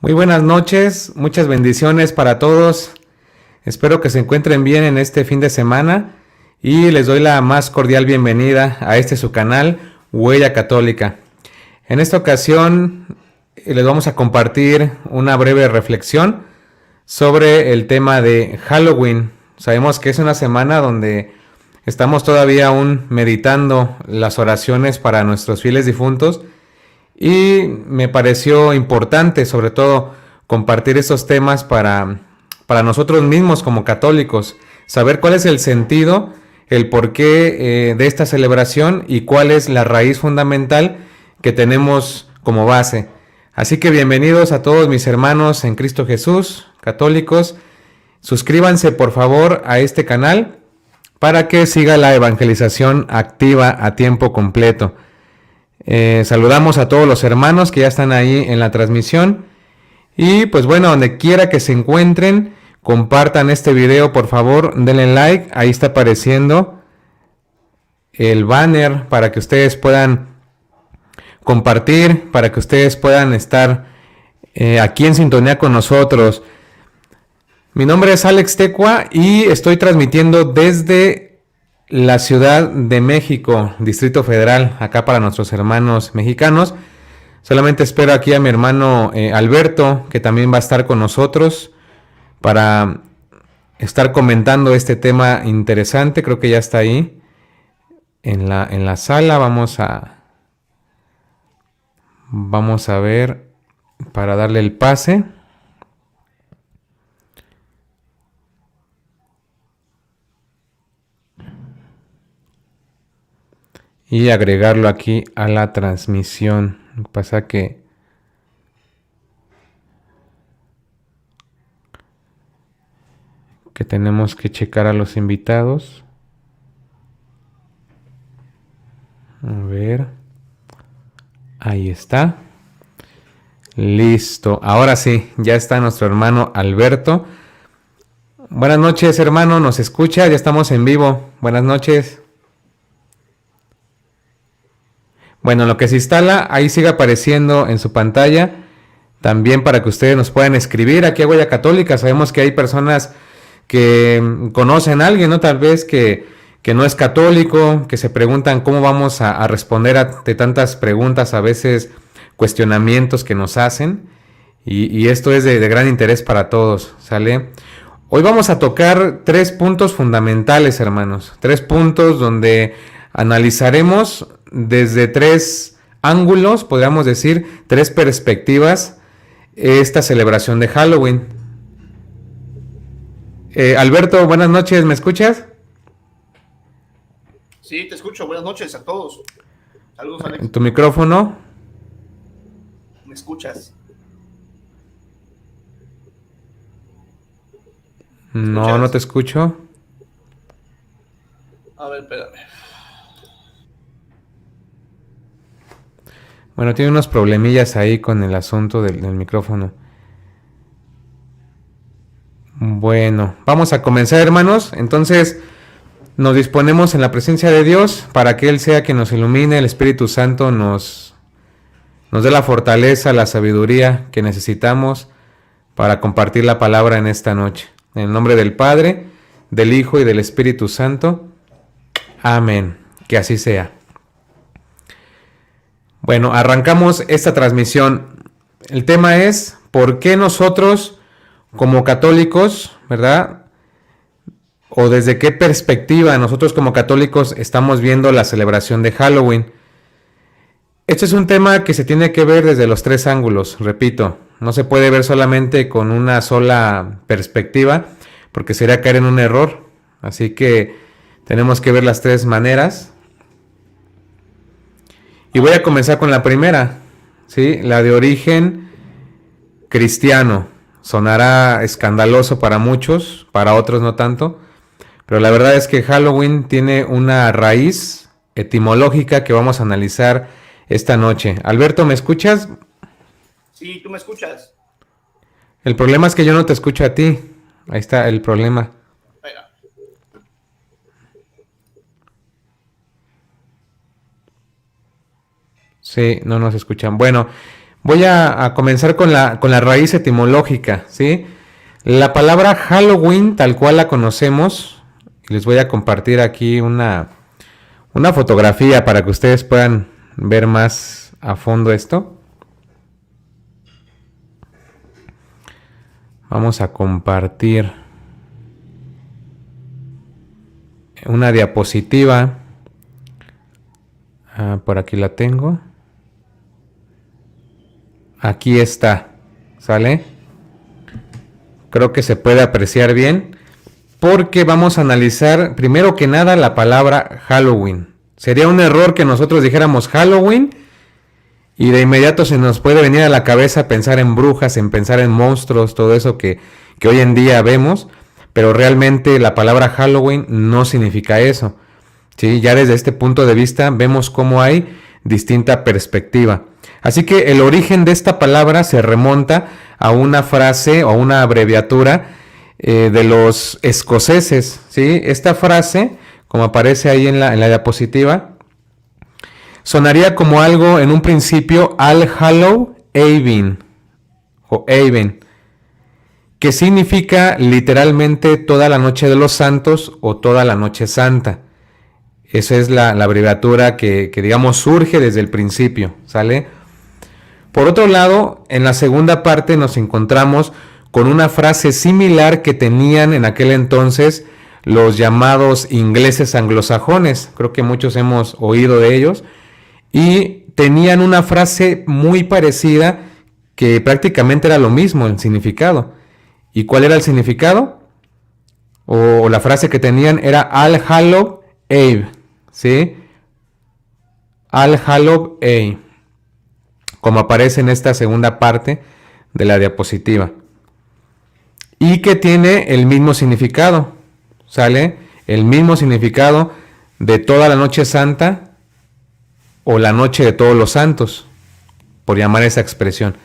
Muy buenas noches, muchas bendiciones para todos. Espero que se encuentren bien en este fin de semana y les doy la más cordial bienvenida a este su canal, Huella Católica. En esta ocasión les vamos a compartir una breve reflexión sobre el tema de Halloween. Sabemos que es una semana donde estamos todavía aún meditando las oraciones para nuestros fieles difuntos. Y me pareció importante, sobre todo, compartir estos temas para nosotros mismos como católicos, saber cuál es el sentido, el porqué de esta celebración y cuál es la raíz fundamental que tenemos como base. Así que bienvenidos a todos mis hermanos en Cristo Jesús, católicos. Suscríbanse por favor a este canal para que siga la evangelización activa a tiempo completo. Saludamos a todos los hermanos que ya están ahí en la transmisión y pues bueno, donde quiera que se encuentren, compartan este video por favor, denle like, ahí está apareciendo el banner para que ustedes puedan compartir, para que ustedes puedan estar aquí en sintonía con nosotros. Mi nombre es Alex Tecua y estoy transmitiendo desde la Ciudad de México, Distrito Federal, acá para nuestros hermanos mexicanos. Solamente espero aquí a mi hermano Alberto, que también va a estar con nosotros para estar comentando este tema interesante. Creo que ya está ahí en la sala. Vamos a ver para darle el pase. Y agregarlo aquí a la transmisión. Lo que pasa que tenemos que checar a los invitados. A ver. Ahí está. Listo. Ahora sí, ya está nuestro hermano Alberto. Buenas noches, hermano. ¿Nos escucha? Ya estamos en vivo. Buenas noches. Bueno, lo que se instala, ahí sigue apareciendo en su pantalla, también para que ustedes nos puedan escribir aquí a Huella Católica. Sabemos que hay personas que conocen a alguien, ¿no? Tal vez que no es católico, que se preguntan cómo vamos a responder ante tantas preguntas, a veces cuestionamientos que nos hacen, y esto es de gran interés para todos, ¿sale? Hoy vamos a tocar 3 puntos fundamentales, hermanos, 3 puntos donde analizaremos desde 3 ángulos, podríamos decir, 3 perspectivas, esta celebración de Halloween. Alberto, buenas noches, ¿me escuchas? Sí, te escucho, buenas noches a todos. Saludos, Alex. ¿Tu micrófono? ¿Me escuchas? No, no te escucho. A ver, espérame. Bueno, tiene unos problemillas ahí con el asunto del micrófono. Bueno, vamos a comenzar, hermanos. Entonces, nos disponemos en la presencia de Dios para que Él sea quien nos ilumine. El Espíritu Santo nos dé la fortaleza, la sabiduría que necesitamos para compartir la palabra en esta noche. En el nombre del Padre, del Hijo y del Espíritu Santo. Amén. Que así sea. Bueno, arrancamos esta transmisión. El tema es ¿por qué nosotros como católicos, verdad? O desde qué perspectiva nosotros como católicos estamos viendo la celebración de Halloween. Este es un tema que se tiene que ver desde los tres ángulos, repito. No se puede ver solamente con una sola perspectiva, porque sería caer en un error. Así que tenemos que ver las tres maneras. Y voy a comenzar con la primera, ¿sí? La de origen cristiano. Sonará escandaloso para muchos, para otros no tanto. Pero la verdad es que Halloween tiene una raíz etimológica que vamos a analizar esta noche. Alberto, ¿me escuchas? Sí, tú me escuchas. El problema es que yo no te escucho a ti. Ahí está el problema. Venga. Sí, no nos escuchan. Bueno, voy a comenzar con la raíz etimológica, ¿sí? La palabra Halloween, tal cual la conocemos, les voy a compartir aquí una fotografía para que ustedes puedan ver más a fondo esto. Vamos a compartir una diapositiva. Por aquí la tengo. Aquí está, ¿sale? Creo que se puede apreciar bien porque vamos a analizar primero que nada la palabra Halloween. Sería un error que nosotros dijéramos Halloween y de inmediato se nos puede venir a la cabeza pensar en brujas, en pensar en monstruos, todo eso que hoy en día vemos, pero realmente la palabra Halloween no significa eso. ¿Sí? Ya desde este punto de vista vemos cómo hay distinta perspectiva. Así que el origen de esta palabra se remonta a una frase o una abreviatura de los escoceses, ¿sí? Esta frase, como aparece ahí en la diapositiva, sonaría como algo en un principio All Hallow Evening o Even, que significa literalmente toda la noche de los santos o toda la noche santa. Esa es la abreviatura que digamos surge desde el principio, ¿sale? Por otro lado, en la segunda parte nos encontramos con una frase similar que tenían en aquel entonces los llamados ingleses anglosajones. Creo que muchos hemos oído de ellos. Y tenían una frase muy parecida que prácticamente era lo mismo el significado. ¿Y cuál era el significado? O la frase que tenían era All Hallow Eve, ¿sí? All Hallow Eve, como aparece en esta segunda parte de la diapositiva. Y que tiene el mismo significado, ¿sale? El mismo significado de toda la noche santa o la noche de todos los santos, por llamar esa expresión.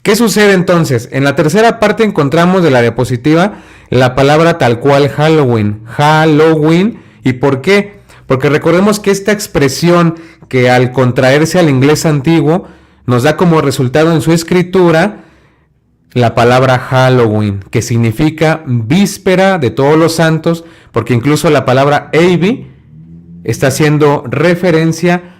¿Qué sucede entonces? En la tercera parte encontramos de la diapositiva la palabra tal cual Halloween. Halloween. ¿Y por qué? Porque recordemos que esta expresión que al contraerse al inglés antiguo nos da como resultado en su escritura la palabra Halloween, que significa víspera de todos los santos, porque incluso la palabra Eve está haciendo referencia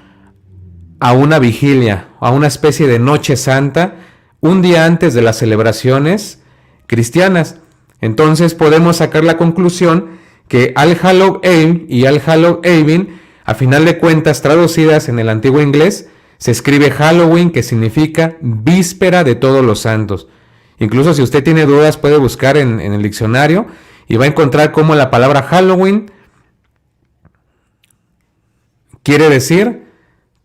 a una vigilia, a una especie de noche santa, un día antes de las celebraciones cristianas. Entonces podemos sacar la conclusión que All Hallow Eve y All Hallow Evening, a final de cuentas traducidas en el antiguo inglés, se escribe Halloween, que significa víspera de todos los santos. Incluso si usted tiene dudas puede buscar en el diccionario y va a encontrar cómo la palabra Halloween quiere decir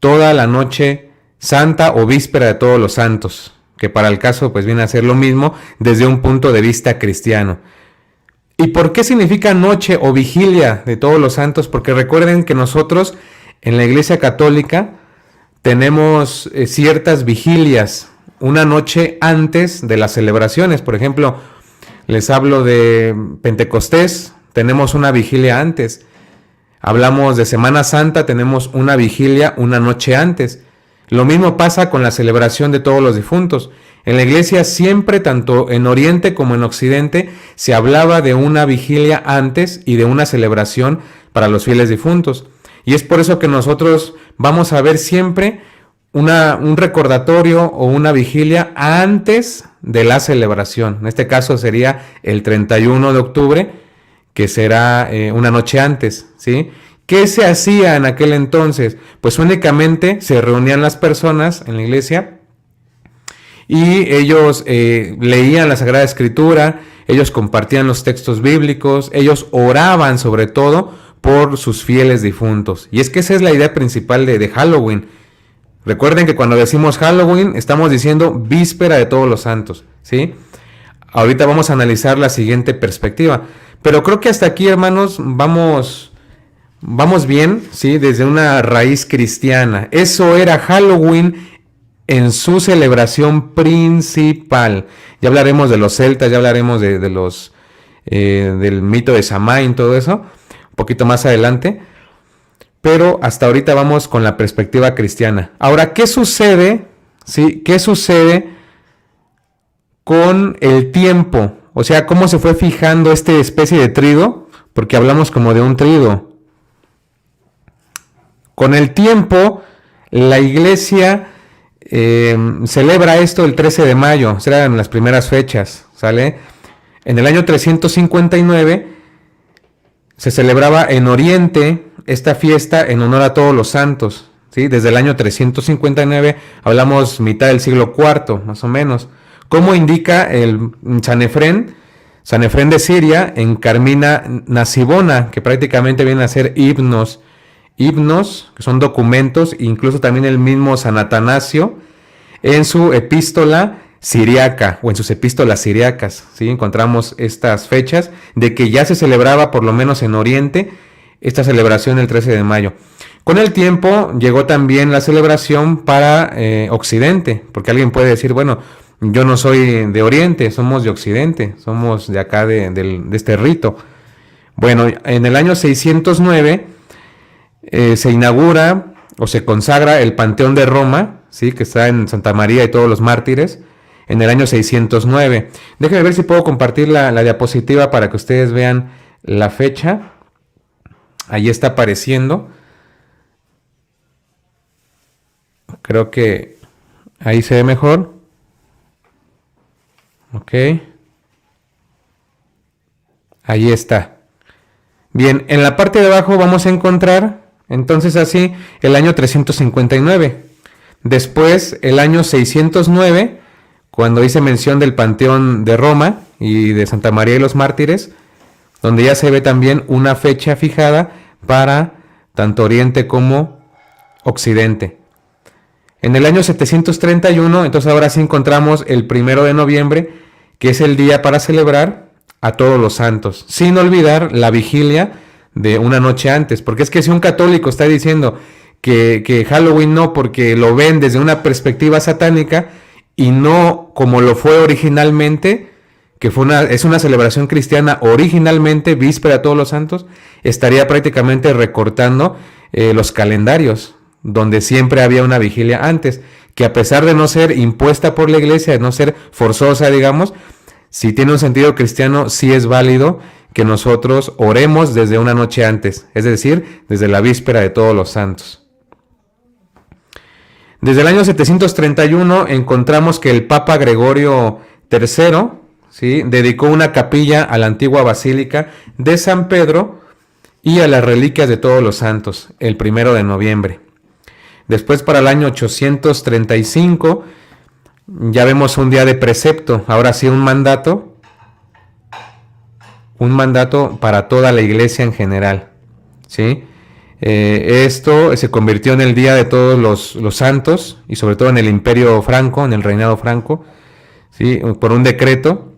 toda la noche santa o víspera de todos los santos, que para el caso pues viene a ser lo mismo desde un punto de vista cristiano. ¿Y por qué significa noche o vigilia de todos los santos? Porque recuerden que nosotros en la Iglesia Católica tenemos ciertas vigilias una noche antes de las celebraciones. Por ejemplo, les hablo de Pentecostés, tenemos una vigilia antes. Hablamos de Semana Santa, tenemos una vigilia una noche antes. Lo mismo pasa con la celebración de todos los difuntos. En la iglesia siempre, tanto en Oriente como en Occidente, se hablaba de una vigilia antes y de una celebración para los fieles difuntos. Y es por eso que nosotros vamos a ver siempre un recordatorio o una vigilia antes de la celebración. En este caso sería el 31 de octubre, que será una noche antes, ¿sí? ¿Qué se hacía en aquel entonces? Pues únicamente se reunían las personas en la iglesia y ellos leían la Sagrada Escritura, ellos compartían los textos bíblicos, ellos oraban sobre todo por sus fieles difuntos. Y es que esa es la idea principal de Halloween. Recuerden que cuando decimos Halloween estamos diciendo víspera de todos los santos, ¿sí? Ahorita vamos a analizar la siguiente perspectiva. Pero creo que hasta aquí, hermanos, vamos bien, ¿sí? Desde una raíz cristiana. Eso era Halloween en su celebración principal. Ya hablaremos de los celtas, ya hablaremos de los del mito de Samaín, todo eso, un poquito más adelante. Pero hasta ahorita vamos con la perspectiva cristiana. Ahora, ¿qué sucede? ¿Sí? ¿Qué sucede con el tiempo? O sea, ¿cómo se fue fijando esta especie de trido? Porque hablamos como de un trido. Con el tiempo, la iglesia celebra esto el 13 de mayo. Serán las primeras fechas, ¿sale? En el año 359 se celebraba en Oriente esta fiesta en honor a todos los santos, ¿sí? Desde el año 359, hablamos mitad del siglo IV, más o menos. Como indica el Sanefrén de Siria, en Carmina Nasibona, que prácticamente vienen a ser himnos, que son documentos, incluso también el mismo San Atanasio, en su epístola siriaca, o en sus epístolas siriacas, ¿sí? Encontramos estas fechas de que ya se celebraba, por lo menos en Oriente, esta celebración el 13 de mayo. Con el tiempo llegó también la celebración para Occidente, porque alguien puede decir, bueno, yo no soy de Oriente, somos de Occidente, somos de acá de este rito. Bueno, en el año 609 se inaugura o se consagra el Panteón de Roma, ¿sí? Que está en Santa María y todos los mártires, en el año 609. Déjenme ver si puedo compartir la diapositiva para que ustedes vean la fecha. Ahí está apareciendo. Creo que ahí se ve mejor. Ok. Ahí está. Bien, en la parte de abajo vamos a encontrar, entonces así, el año 359. Después, el año 609, cuando hice mención del Panteón de Roma y de Santa María y los Mártires, donde ya se ve también una fecha fijada para tanto Oriente como Occidente. En el año 731, entonces ahora sí encontramos el 1 de noviembre, que es el día para celebrar a todos los santos, sin olvidar la vigilia de una noche antes, porque es que si un católico está diciendo que Halloween no, porque lo ven desde una perspectiva satánica y no como lo fue originalmente, que es una celebración cristiana originalmente, víspera a todos los santos, estaría prácticamente recortando los calendarios, donde siempre había una vigilia antes, que a pesar de no ser impuesta por la iglesia, de no ser forzosa, digamos, si tiene un sentido cristiano, sí es válido que nosotros oremos desde una noche antes, es decir, desde la víspera de todos los santos. Desde el año 731 encontramos que el Papa Gregorio III, ¿sí?, dedicó una capilla a la antigua basílica de San Pedro y a las reliquias de todos los santos, el 1 de noviembre. Después, para el año 835, ya vemos un día de precepto, ahora sí un mandato para toda la iglesia en general, ¿sí? Esto se convirtió en el día de todos los santos, y sobre todo en el Imperio Franco, en el reinado franco, ¿sí?, por un decreto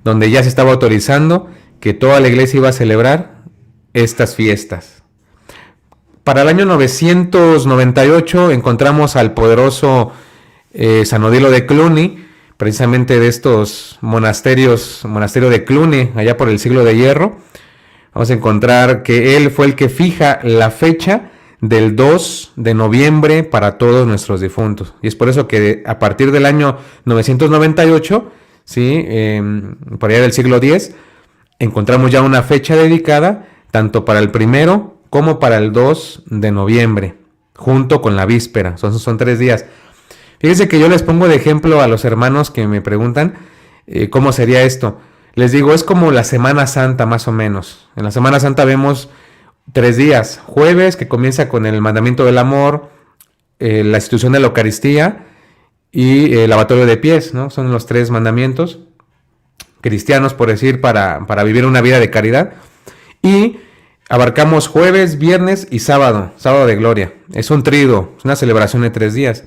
donde ya se estaba autorizando que toda la iglesia iba a celebrar estas fiestas. Para el año 998 encontramos al poderoso San Odilo de Cluny, precisamente de estos monasterio de Cluny, allá por el siglo de Hierro. Vamos a encontrar que él fue el que fija la fecha del 2 de noviembre para todos nuestros difuntos. Y es por eso que a partir del año 998, ¿sí?, por allá del siglo X, encontramos ya una fecha dedicada tanto para el 1 como para el 2 de noviembre. junto con la víspera. Son 3 días. Fíjense que yo les pongo de ejemplo a los hermanos que me preguntan cómo sería esto. Les digo, es como la Semana Santa más o menos. En la Semana Santa vemos 3 días. Jueves, que comienza con el mandamiento del amor, la institución de la Eucaristía y el lavatorio de pies, ¿no? Son los 3 mandamientos cristianos, por decir, para vivir una vida de caridad. Y abarcamos jueves, viernes y sábado de gloria. Es un triduo, es una celebración de 3 días.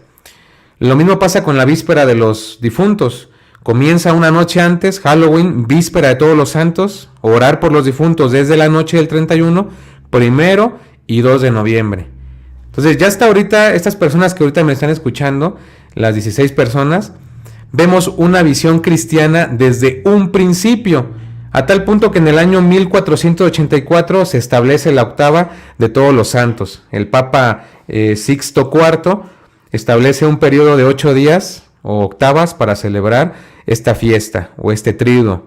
Lo mismo pasa con la víspera de los difuntos. Comienza una noche antes, Halloween, víspera de todos los santos, orar por los difuntos desde la noche del 31, 1 y 2 de noviembre. Entonces ya hasta ahorita, estas personas que ahorita me están escuchando, las 16 personas, vemos una visión cristiana desde un principio, a tal punto que en el año 1484 se establece la octava de todos los santos. El Papa Sixto IV establece un periodo de 8 días o octavas para celebrar esta fiesta o este triduo.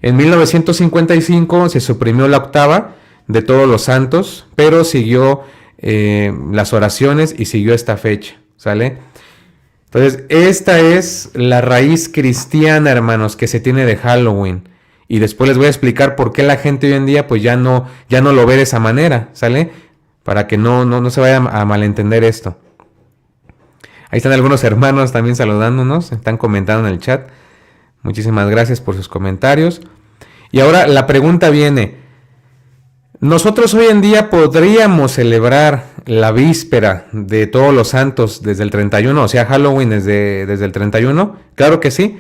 En 1955 se suprimió la octava de todos los santos, pero siguió las oraciones y siguió esta fecha, ¿sale? Entonces, esta es la raíz cristiana, hermanos, que se tiene de Halloween. Y después les voy a explicar por qué la gente hoy en día pues ya no lo ve de esa manera, ¿sale? Para que no se vaya a malentender esto. Ahí están algunos hermanos también saludándonos, están comentando en el chat. Muchísimas gracias por sus comentarios. Y ahora la pregunta viene, ¿nosotros hoy en día podríamos celebrar la víspera de todos los santos desde el 31, o sea, Halloween desde el 31? Claro que sí.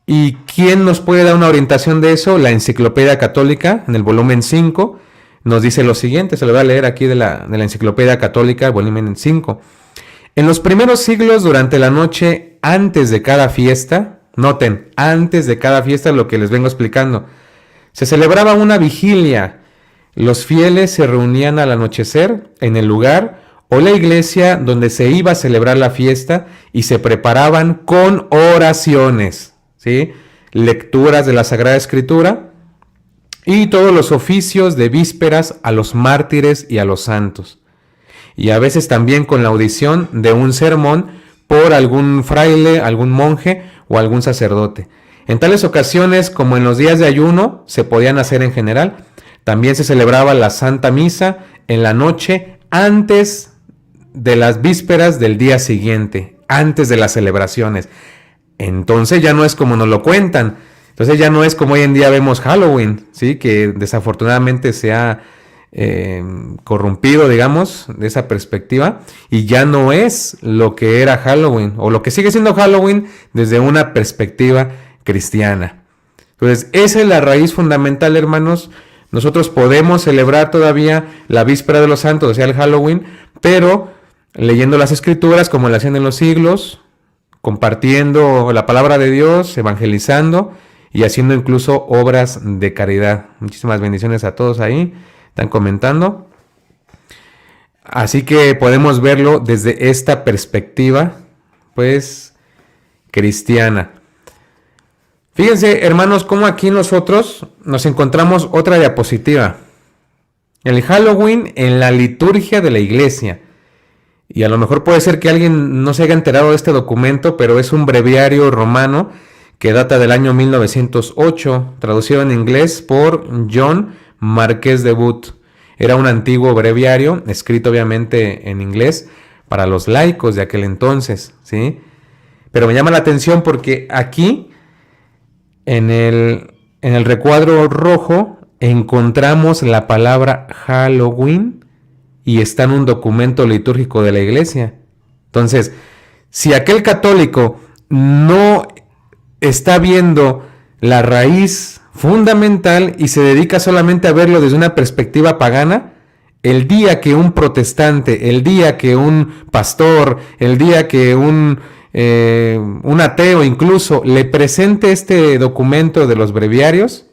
¿Y quién nos puede dar una orientación de eso? La Enciclopedia Católica, en el volumen 5, nos dice lo siguiente, se lo voy a leer aquí de la Enciclopedia Católica, volumen 5. En los primeros siglos, durante la noche antes de cada fiesta, noten, antes de cada fiesta, lo que les vengo explicando, se celebraba una vigilia. Los fieles se reunían al anochecer en el lugar o la iglesia donde se iba a celebrar la fiesta y se preparaban con oraciones, ¿sí? Lecturas de la Sagrada Escritura y todos los oficios de vísperas a los mártires y a los santos. Y a veces también con la audición de un sermón por algún fraile, algún monje o algún sacerdote. En tales ocasiones, como en los días de ayuno, se podían hacer en general. También se celebraba la Santa Misa en la noche antes de las vísperas del día siguiente, antes de las celebraciones. Entonces ya no es como nos lo cuentan. Entonces ya no es como hoy en día vemos Halloween, ¿sí? Que desafortunadamente se ha corrompido, digamos, de esa perspectiva, y ya no es lo que era Halloween, o lo que sigue siendo Halloween desde una perspectiva cristiana. Entonces, esa es la raíz fundamental, hermanos. Nosotros podemos celebrar todavía la víspera de los santos, o sea, el Halloween, pero leyendo las Escrituras como lo hacían en los siglos, compartiendo la palabra de Dios, evangelizando y haciendo incluso obras de caridad. Muchísimas bendiciones a todos ahí. Están comentando. Así que podemos verlo desde esta perspectiva, pues, cristiana. Fíjense, hermanos, cómo aquí nosotros nos encontramos otra diapositiva. El Halloween en la liturgia de la iglesia. Y a lo mejor puede ser que alguien no se haya enterado de este documento, pero es un breviario romano que data del año 1908, traducido en inglés por John Marqués de Booth. Era un antiguo breviario, escrito obviamente en inglés, para los laicos de aquel entonces, ¿sí? Pero me llama la atención porque aquí, en el recuadro rojo, encontramos la palabra Halloween y está en un documento litúrgico de la iglesia. Entonces, si aquel católico no está viendo la raíz fundamental y se dedica solamente a verlo desde una perspectiva pagana, el día que un protestante, el día que un pastor, el día que un ateo incluso le presente este documento de los breviarios,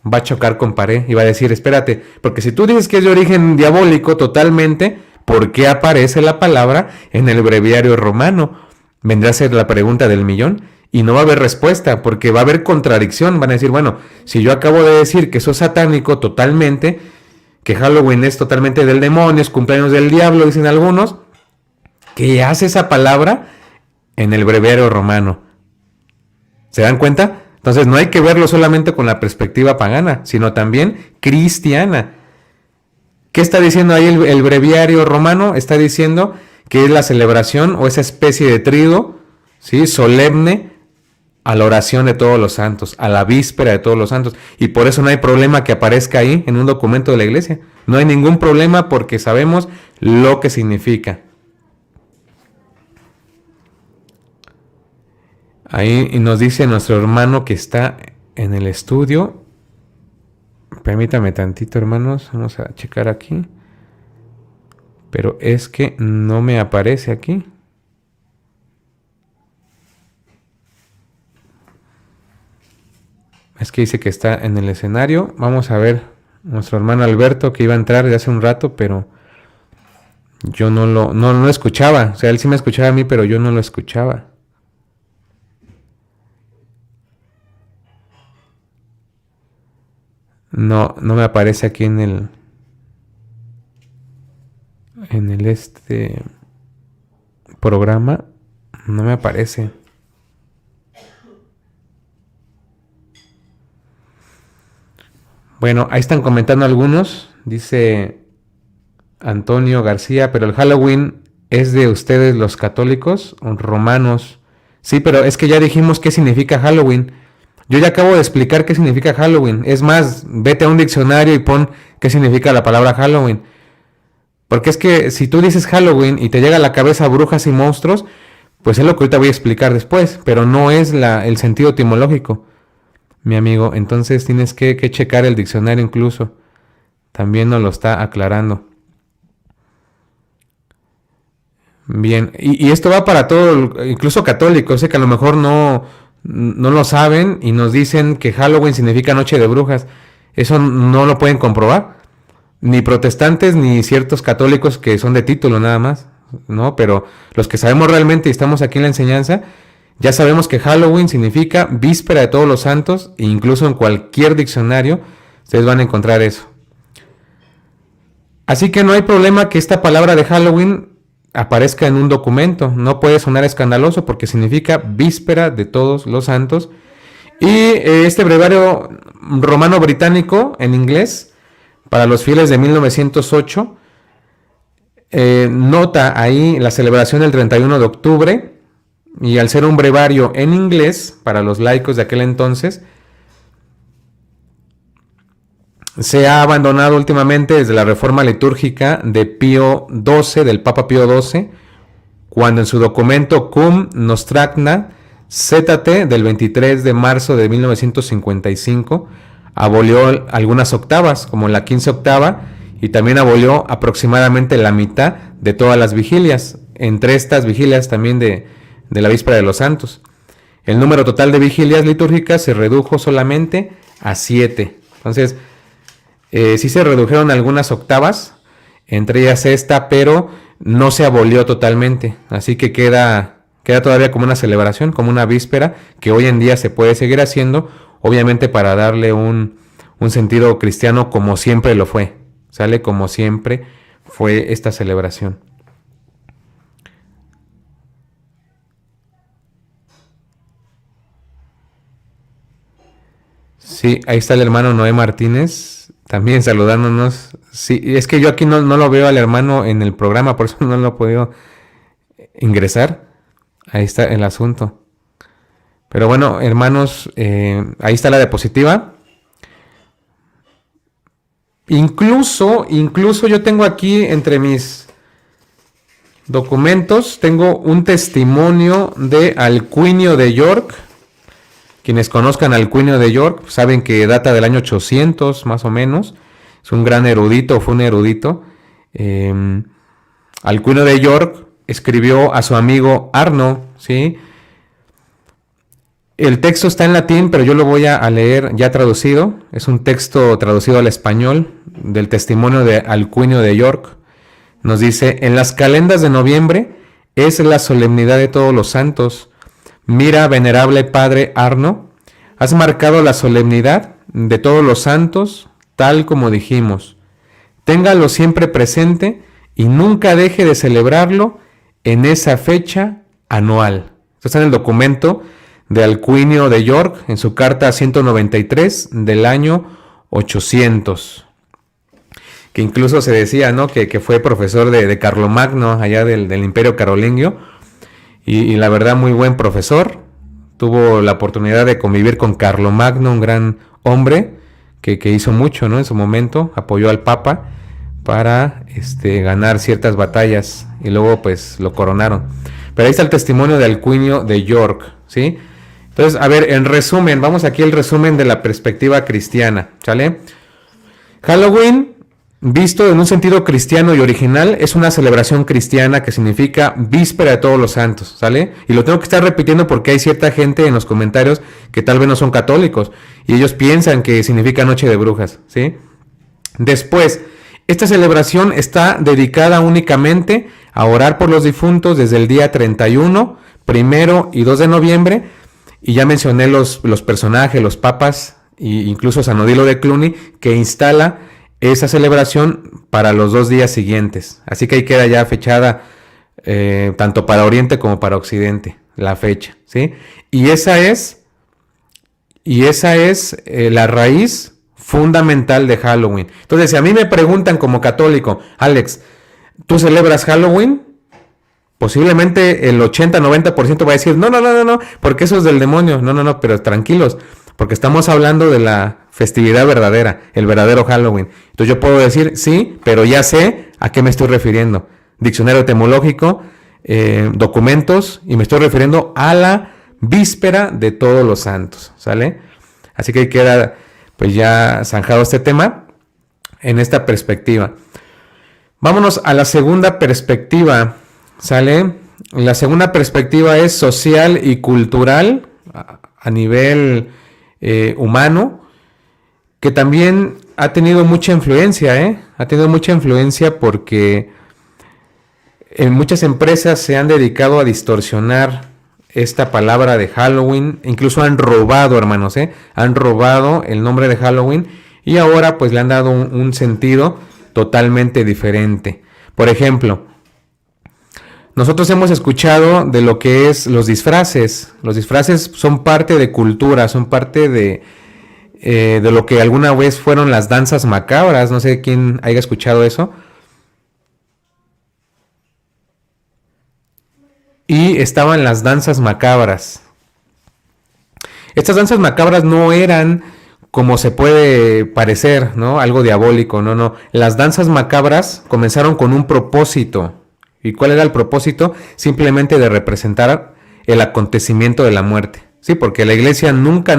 va a chocar con pared y va a decir, espérate, porque si tú dices que es de origen diabólico totalmente, ¿por qué aparece la palabra en el breviario romano? Vendrá a ser la pregunta del millón. Y no va a haber respuesta, porque va a haber contradicción. Van a decir, bueno, si yo acabo de decir que eso es satánico totalmente, que Halloween es totalmente del demonio, es cumpleaños del diablo, dicen algunos, que hace esa palabra en el breviario romano. ¿Se dan cuenta? Entonces no hay que verlo solamente con la perspectiva pagana, sino también cristiana. ¿Qué está diciendo ahí el breviario romano? Está diciendo que es la celebración o esa especie de triduo, ¿sí?, solemne a la oración de todos los santos, a la víspera de todos los santos. Y por eso no hay problema que aparezca ahí en un documento de la iglesia. No hay ningún problema porque sabemos lo que significa. Ahí nos dice nuestro hermano que está en el estudio. Permítame tantito, hermanos. Vamos a checar aquí. Pero es que no me aparece aquí. Es que dice que está en el escenario. Vamos a ver. Nuestro hermano Alberto, que iba a entrar de hace un rato, pero yo no lo escuchaba. O sea, él sí me escuchaba a mí, pero yo no lo escuchaba. No me aparece aquí en el programa. No me aparece. Bueno, ahí están comentando algunos. Dice Antonio García, pero el Halloween es de ustedes los católicos romanos. Sí, pero es que ya dijimos qué significa Halloween. Yo ya acabo de explicar qué significa Halloween. Es más, vete a un diccionario y pon qué significa la palabra Halloween. Porque es que si tú dices Halloween y te llega a la cabeza brujas y monstruos, pues es lo que ahorita voy a explicar después, pero no es el sentido etimológico, mi amigo. Entonces tienes que checar el diccionario incluso. También nos lo está aclarando. Bien, y esto va para todo, incluso católicos, sé que a lo mejor no lo saben y nos dicen que Halloween significa noche de brujas. Eso no lo pueden comprobar. Ni protestantes ni ciertos católicos que son de título nada más, ¿no? Pero los que sabemos realmente y estamos aquí en la enseñanza, ya sabemos que Halloween significa víspera de todos los santos, e incluso en cualquier diccionario ustedes van a encontrar eso. Así que no hay problema que esta palabra de Halloween aparezca en un documento. No puede sonar escandaloso porque significa víspera de todos los santos. Y este breviario romano británico en inglés, para los fieles de 1908, nota ahí la celebración del 31 de octubre. Y al ser un breviario en inglés, para los laicos de aquel entonces, se ha abandonado últimamente desde la reforma litúrgica de Pío XII, del Papa Pío XII, cuando en su documento Cum Nostracna ZT del 23 de marzo de 1955 abolió algunas octavas, como la 15 octava, y también abolió aproximadamente la mitad de todas las vigilias, entre estas vigilias también de la víspera de los santos. El número total de vigilias litúrgicas se redujo solamente a 7. Entonces, sí se redujeron algunas octavas, entre ellas esta, pero no se abolió totalmente. Así que queda todavía como una celebración, como una víspera, que hoy en día se puede seguir haciendo, obviamente para darle un sentido cristiano como siempre lo fue. Sale como siempre fue esta celebración. Sí, ahí está el hermano Noé Martínez, también saludándonos. Sí, es que yo aquí no lo veo al hermano en el programa, por eso no lo he podido ingresar. Ahí está el asunto. Pero bueno, hermanos, ahí está la diapositiva. Incluso yo tengo aquí entre mis documentos, tengo un testimonio de Alcuinio de York. Quienes conozcan a Alcuinio de York saben que data del año 800 más o menos. Es un gran erudito, fue un erudito. Alcuinio de York escribió a su amigo Arno, ¿sí? El texto está en latín, pero yo lo voy a leer ya traducido. Es un texto traducido al español del testimonio de Alcuinio de York. Nos dice: en las calendas de noviembre es la solemnidad de todos los santos. Mira, venerable padre Arno, has marcado la solemnidad de todos los santos tal como dijimos. téngalo siempre presente y nunca deje de celebrarlo en esa fecha anual. Esto está en el documento de Alcuinio de York, en su carta 193 del año 800. Que incluso se decía, ¿no?, que fue profesor de Carlomagno, allá del Imperio Carolingio, y la verdad muy buen profesor. Tuvo la oportunidad de convivir con Carlomagno, un gran hombre que hizo mucho, ¿no?, en su momento, apoyó al Papa para ganar ciertas batallas, y luego pues lo coronaron. Pero ahí está el testimonio de Alcuinio de York, ¿sí? Entonces, a ver, en resumen, vamos aquí al resumen de la perspectiva cristiana, ¿sale? Halloween, visto en un sentido cristiano y original, es una celebración cristiana que significa víspera de todos los santos, ¿sale? Y lo tengo que estar repitiendo porque hay cierta gente en los comentarios que tal vez no son católicos y ellos piensan que significa noche de brujas, ¿sí? Después, esta celebración está dedicada únicamente a orar por los difuntos desde el día 31, 1 y 2 de noviembre, y ya mencioné los personajes, los papas, e incluso San Odilo de Cluny, que instala esa celebración para los 2 días siguientes. Así que ahí queda ya fechada tanto para Oriente como para Occidente la fecha, ¿sí? Y esa es la raíz fundamental de Halloween. Entonces, si a mí me preguntan como católico, Alex, ¿tú celebras Halloween? Posiblemente el 80-90% va a decir, no, porque eso es del demonio. No, pero tranquilos, porque estamos hablando de la festividad verdadera, el verdadero Halloween. Entonces yo puedo decir, sí, pero ya sé a qué me estoy refiriendo. Diccionario etimológico, documentos, y me estoy refiriendo a la víspera de todos los santos, ¿sale? Así que ahí queda pues ya zanjado este tema en esta perspectiva. Vámonos a la segunda perspectiva, ¿sale? La segunda perspectiva es social y cultural a nivel humano, que también ha tenido mucha influencia, ha tenido mucha influencia porque en muchas empresas se han dedicado a distorsionar esta palabra de Halloween, incluso han robado, hermanos, han robado el nombre de Halloween y ahora pues le han dado un sentido totalmente diferente. Por ejemplo, nosotros hemos escuchado de lo que es los disfraces. Los disfraces son parte de cultura, son parte de lo que alguna vez fueron las danzas macabras. No sé quién haya escuchado eso. Y estaban las danzas macabras. Estas danzas macabras no eran como se puede parecer, ¿no? Algo diabólico, no. Las danzas macabras comenzaron con un propósito. ¿Y cuál era el propósito? Simplemente de representar el acontecimiento de la muerte. Sí, porque la iglesia nunca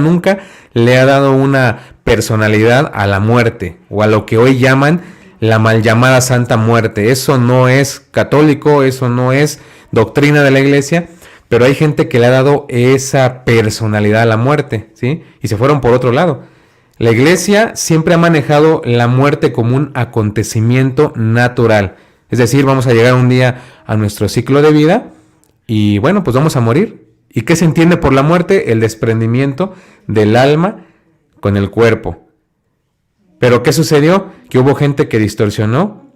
le ha dado una personalidad a la muerte, o a lo que hoy llaman la mal llamada Santa Muerte. Eso no es católico, eso no es doctrina de la iglesia, pero hay gente que le ha dado esa personalidad a la muerte, ¿sí? Y se fueron por otro lado. La iglesia siempre ha manejado la muerte como un acontecimiento natural. Es decir, vamos a llegar un día a nuestro ciclo de vida y bueno, pues vamos a morir. ¿Y qué se entiende por la muerte? El desprendimiento del alma con el cuerpo. Pero ¿qué sucedió? Que hubo gente que distorsionó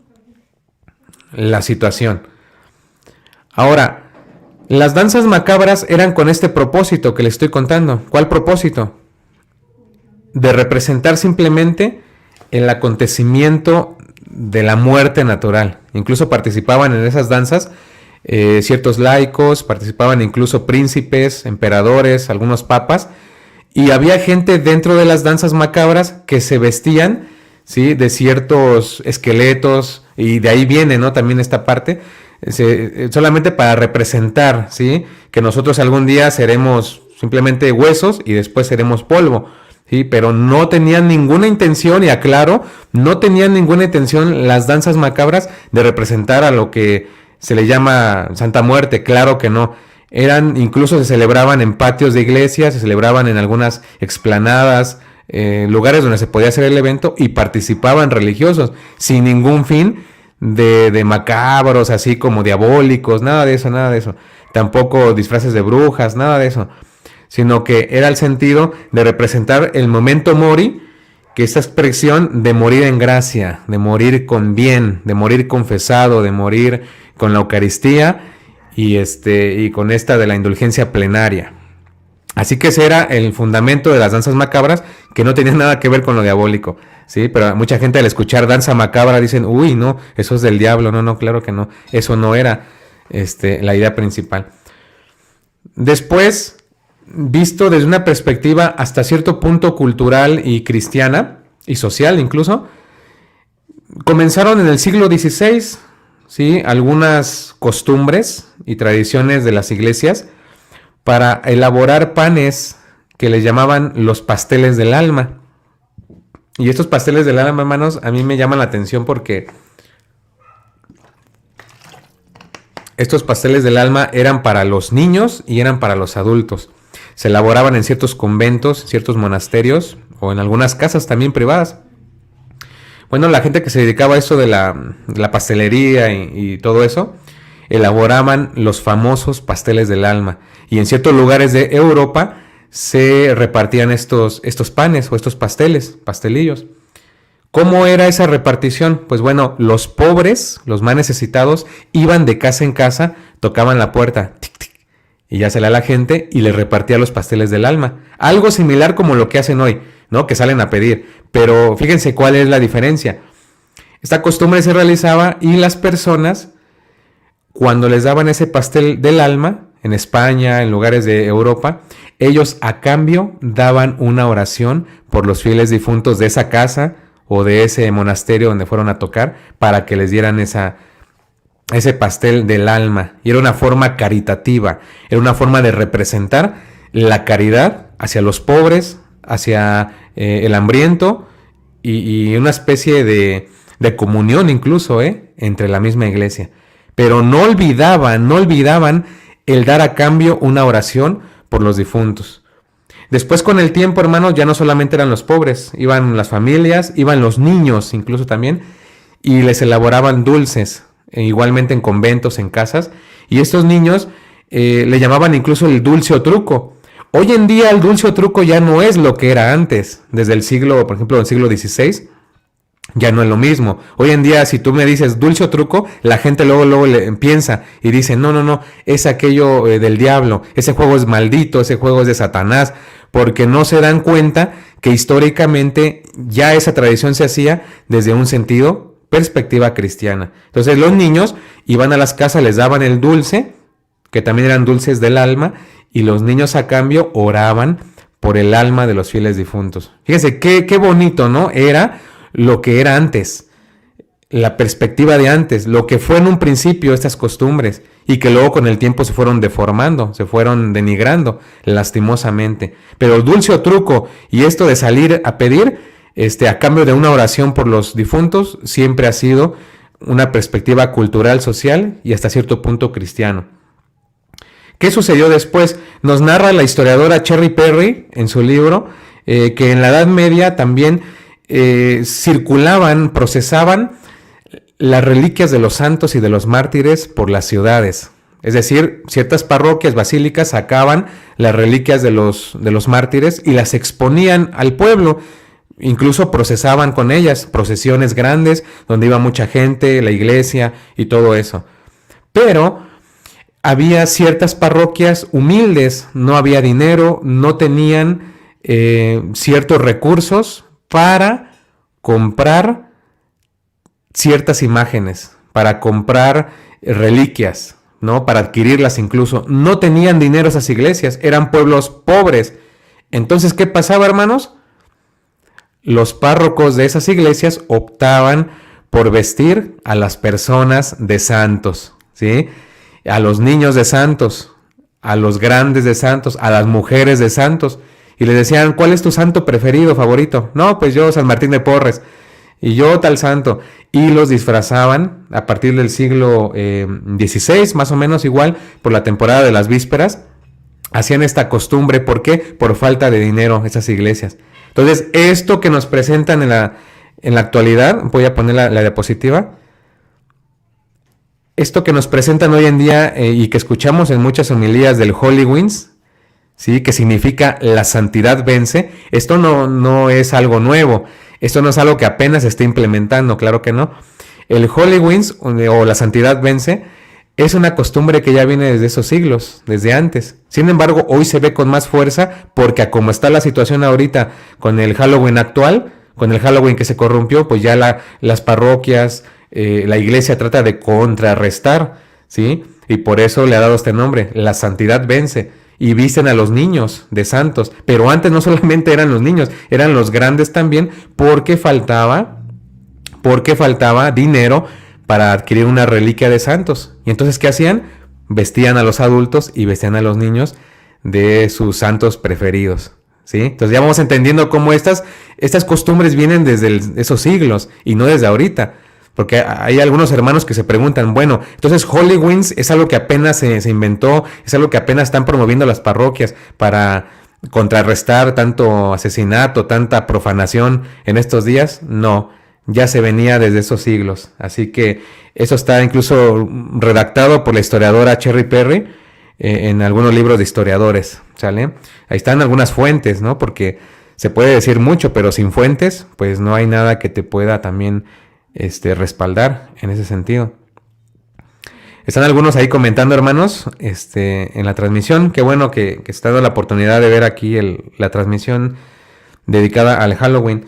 la situación. Ahora, las danzas macabras eran con este propósito que les estoy contando. ¿Cuál propósito? De representar simplemente el acontecimiento de la muerte natural. Incluso participaban en esas danzas ciertos laicos, participaban incluso príncipes, emperadores, algunos papas, y había gente dentro de las danzas macabras que se vestían, ¿sí?, de ciertos esqueletos, y de ahí viene, ¿no?, también esta parte, solamente para representar, ¿sí?, que nosotros algún día seremos simplemente huesos y después seremos polvo. Sí, pero no tenían ninguna intención, y aclaro, no tenían ninguna intención las danzas macabras de representar a lo que se le llama Santa Muerte, claro que no. Incluso se celebraban en patios de iglesias, se celebraban en algunas explanadas, lugares donde se podía hacer el evento, y participaban religiosos, sin ningún fin de macabros, así como diabólicos, nada de eso. Tampoco disfraces de brujas, nada de eso. Sino que era el sentido de representar el memento mori, que esta expresión de morir en gracia, de morir con bien, de morir confesado, de morir con la Eucaristía y con esta de la indulgencia plenaria. Así que ese era el fundamento de las danzas macabras, que no tenía nada que ver con lo diabólico, ¿sí? Pero mucha gente al escuchar danza macabra dicen, uy, no, eso es del diablo. No, claro que no. Eso no era la idea principal. Después, visto desde una perspectiva hasta cierto punto cultural y cristiana, y social incluso, comenzaron en el siglo XVI, ¿sí? Algunas costumbres y tradiciones de las iglesias para elaborar panes que les llamaban los pasteles del alma. Y estos pasteles del alma, hermanos, a mí me llaman la atención porque estos pasteles del alma eran para los niños y eran para los adultos. Se elaboraban en ciertos conventos, ciertos monasterios o en algunas casas también privadas. Bueno, la gente que se dedicaba a eso de la pastelería y todo eso, elaboraban los famosos pasteles del alma. Y en ciertos lugares de Europa se repartían estos panes o estos pastelillos. ¿Cómo era esa repartición? Pues bueno, los pobres, los más necesitados, iban de casa en casa, tocaban la puerta, tic, tic, y ya salía la gente y les repartía los pasteles del alma. Algo similar como lo que hacen hoy, ¿no? Que salen a pedir. Pero fíjense cuál es la diferencia. Esta costumbre se realizaba y las personas, cuando les daban ese pastel del alma, en España, en lugares de Europa, ellos a cambio daban una oración por los fieles difuntos de esa casa o de ese monasterio donde fueron a tocar, para que les dieran ese pastel del alma. Y era una forma caritativa, era una forma de representar la caridad hacia los pobres, hacia el hambriento, y una especie de comunión incluso entre la misma iglesia. Pero no olvidaban el dar a cambio una oración por los difuntos. Después, con el tiempo, hermanos, ya no solamente eran los pobres, iban las familias, iban los niños incluso también, y les elaboraban dulces, igualmente en conventos, en casas, y estos niños le llamaban incluso el dulce o truco. Hoy en día el dulce o truco ya no es lo que era antes, desde el siglo, por ejemplo, el siglo XVI, ya no es lo mismo. Hoy en día, si tú me dices dulce o truco, la gente luego le piensa y dice, no, es aquello del diablo, ese juego es maldito, ese juego es de Satanás, porque no se dan cuenta que históricamente ya esa tradición se hacía desde un sentido, perspectiva cristiana. Entonces los niños iban a las casas, les daban el dulce, que también eran dulces del alma, y los niños a cambio oraban por el alma de los fieles difuntos. Fíjense qué bonito, ¿no? Era lo que era antes, la perspectiva de antes, lo que fue en un principio estas costumbres, y que luego con el tiempo se fueron deformando, se fueron denigrando lastimosamente. Pero el dulce o truco y esto de salir a pedir a cambio de una oración por los difuntos siempre ha sido una perspectiva cultural, social y hasta cierto punto cristiano. ¿Qué sucedió después? Nos narra la historiadora Cherry Perry en su libro que en la Edad Media también circulaban, procesaban las reliquias de los santos y de los mártires por las ciudades. Es decir, ciertas parroquias, basílicas sacaban las reliquias de los mártires y las exponían al pueblo. Incluso procesaban con ellas, procesiones grandes donde iba mucha gente, la iglesia y todo eso. Pero había ciertas parroquias humildes, no había dinero, no tenían ciertos recursos para comprar ciertas imágenes, para comprar reliquias, ¿no? Para adquirirlas incluso. No tenían dinero esas iglesias, eran pueblos pobres. Entonces, ¿qué pasaba, hermanos? Los párrocos de esas iglesias optaban por vestir a las personas de santos, ¿sí? A los niños de santos, a los grandes de santos, a las mujeres de santos. Y les decían, ¿cuál es tu santo preferido, favorito? No, pues yo, San Martín de Porres. Y yo, tal santo. Y los disfrazaban a partir del siglo XVI, más o menos igual, por la temporada de las vísperas. Hacían esta costumbre. ¿Por qué? Por falta de dinero, esas iglesias. Entonces, esto que nos presentan en la actualidad, voy a poner la diapositiva. Esto que nos presentan hoy en día y que escuchamos en muchas homilías del Holy Winds, ¿sí? Que significa la santidad vence. Esto no es algo nuevo. Esto no es algo que apenas se esté implementando, claro que no. El Holy Wins o la santidad vence es una costumbre que ya viene desde esos siglos, desde antes. Sin embargo, hoy se ve con más fuerza porque a como está la situación ahorita con el Halloween actual, con el Halloween que se corrompió, pues ya las parroquias, la iglesia trata de contrarrestar, ¿sí? Y por eso le ha dado este nombre, la santidad vence. Y visten a los niños de santos. Pero antes no solamente eran los niños, eran los grandes también, porque faltaba dinero para adquirir una reliquia de santos. Y entonces, ¿qué hacían? Vestían a los adultos y vestían a los niños de sus santos preferidos, ¿sí? Entonces ya vamos entendiendo cómo estas costumbres vienen desde esos siglos y no desde ahorita. Porque hay algunos hermanos que se preguntan, bueno, entonces Holy Wins es algo que apenas se inventó, es algo que apenas están promoviendo las parroquias para contrarrestar tanto asesinato, tanta profanación en estos días. No, ya se venía desde esos siglos. Así que eso está incluso redactado por la historiadora Cherry Perry en algunos libros de historiadores, ¿sale? Ahí están algunas fuentes, ¿no? Porque se puede decir mucho, pero sin fuentes, pues no hay nada que te pueda también respaldar en ese sentido. Están algunos ahí comentando, hermanos, en la transmisión. Qué bueno que está dando la oportunidad de ver aquí la transmisión dedicada al Halloween.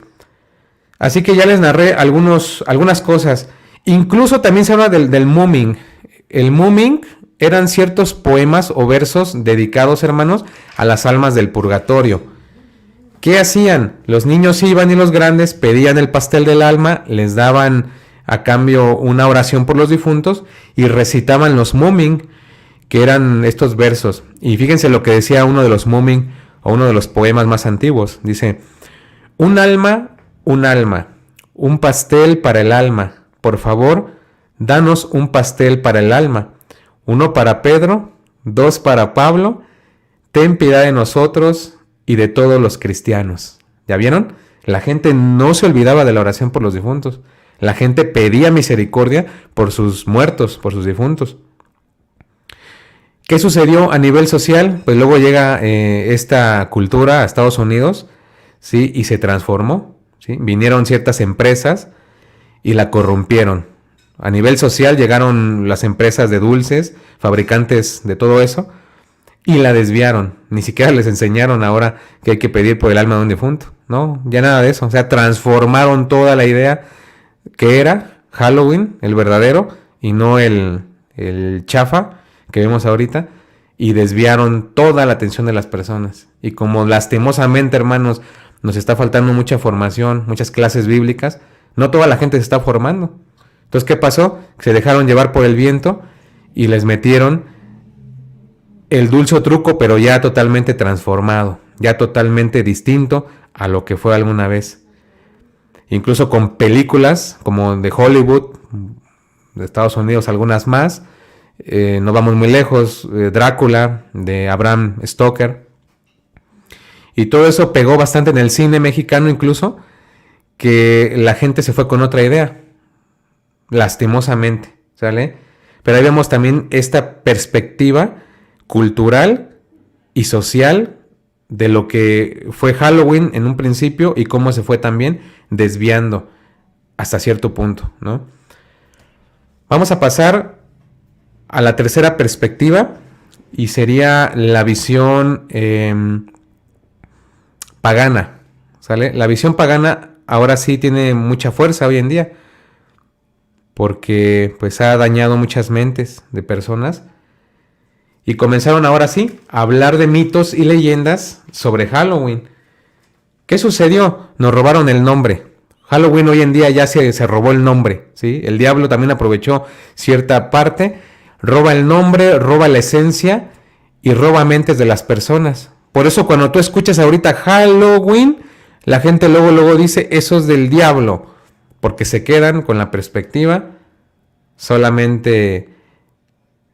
Así que ya les narré algunas cosas. Incluso también se habla del mumming. El mumming eran ciertos poemas o versos dedicados, hermanos, a las almas del purgatorio. ¿Qué hacían? Los niños iban y los grandes pedían el pastel del alma, les daban a cambio una oración por los difuntos y recitaban los mumming, que eran estos versos. Y fíjense lo que decía uno de los mumming o uno de los poemas más antiguos. Dice: un alma, un pastel para el alma. Por favor, danos un pastel para el alma. 1 para Pedro, 2 para Pablo. Ten piedad de nosotros y de todos los cristianos. ¿Ya vieron? La gente no se olvidaba de la oración por los difuntos. La gente pedía misericordia por sus muertos, por sus difuntos. ¿Qué sucedió a nivel social? Pues luego llega esta cultura a Estados Unidos, ¿sí? Y se transformó, ¿sí? Vinieron ciertas empresas y la corrompieron. A nivel social llegaron las empresas de dulces, fabricantes de todo eso, y la desviaron. Ni siquiera les enseñaron ahora que hay que pedir por el alma de un difunto. No, ya nada de eso. O sea, transformaron toda la idea que era Halloween, el verdadero, y no el chafa que vemos ahorita, y desviaron toda la atención de las personas. Y como lastimosamente, hermanos, nos está faltando mucha formación, muchas clases bíblicas, no toda la gente se está formando. Entonces, ¿qué pasó? Se dejaron llevar por el viento y les metieron el dulce truco, pero ya totalmente transformado, ya totalmente distinto a lo que fue alguna vez. Incluso con películas como de Hollywood, de Estados Unidos, algunas más. No vamos muy lejos, Drácula, de Abraham Stoker. Y todo eso pegó bastante en el cine mexicano incluso, que la gente se fue con otra idea, lastimosamente, ¿sale? Pero ahí vemos también esta perspectiva cultural y social de lo que fue Halloween en un principio y cómo se fue también desviando hasta cierto punto, ¿no? Vamos a pasar a la tercera perspectiva y sería la visión pagana, ¿sale? La visión pagana ahora sí tiene mucha fuerza hoy en día porque pues ha dañado muchas mentes de personas. Y comenzaron ahora sí a hablar de mitos y leyendas sobre Halloween. ¿Qué sucedió? Nos robaron el nombre. Halloween hoy en día ya se robó el nombre, ¿sí? El diablo también aprovechó cierta parte, roba el nombre, roba la esencia y roba mentes de las personas. Por eso cuando tú escuchas ahorita Halloween, la gente luego dice eso es del diablo, porque se quedan con la perspectiva solamente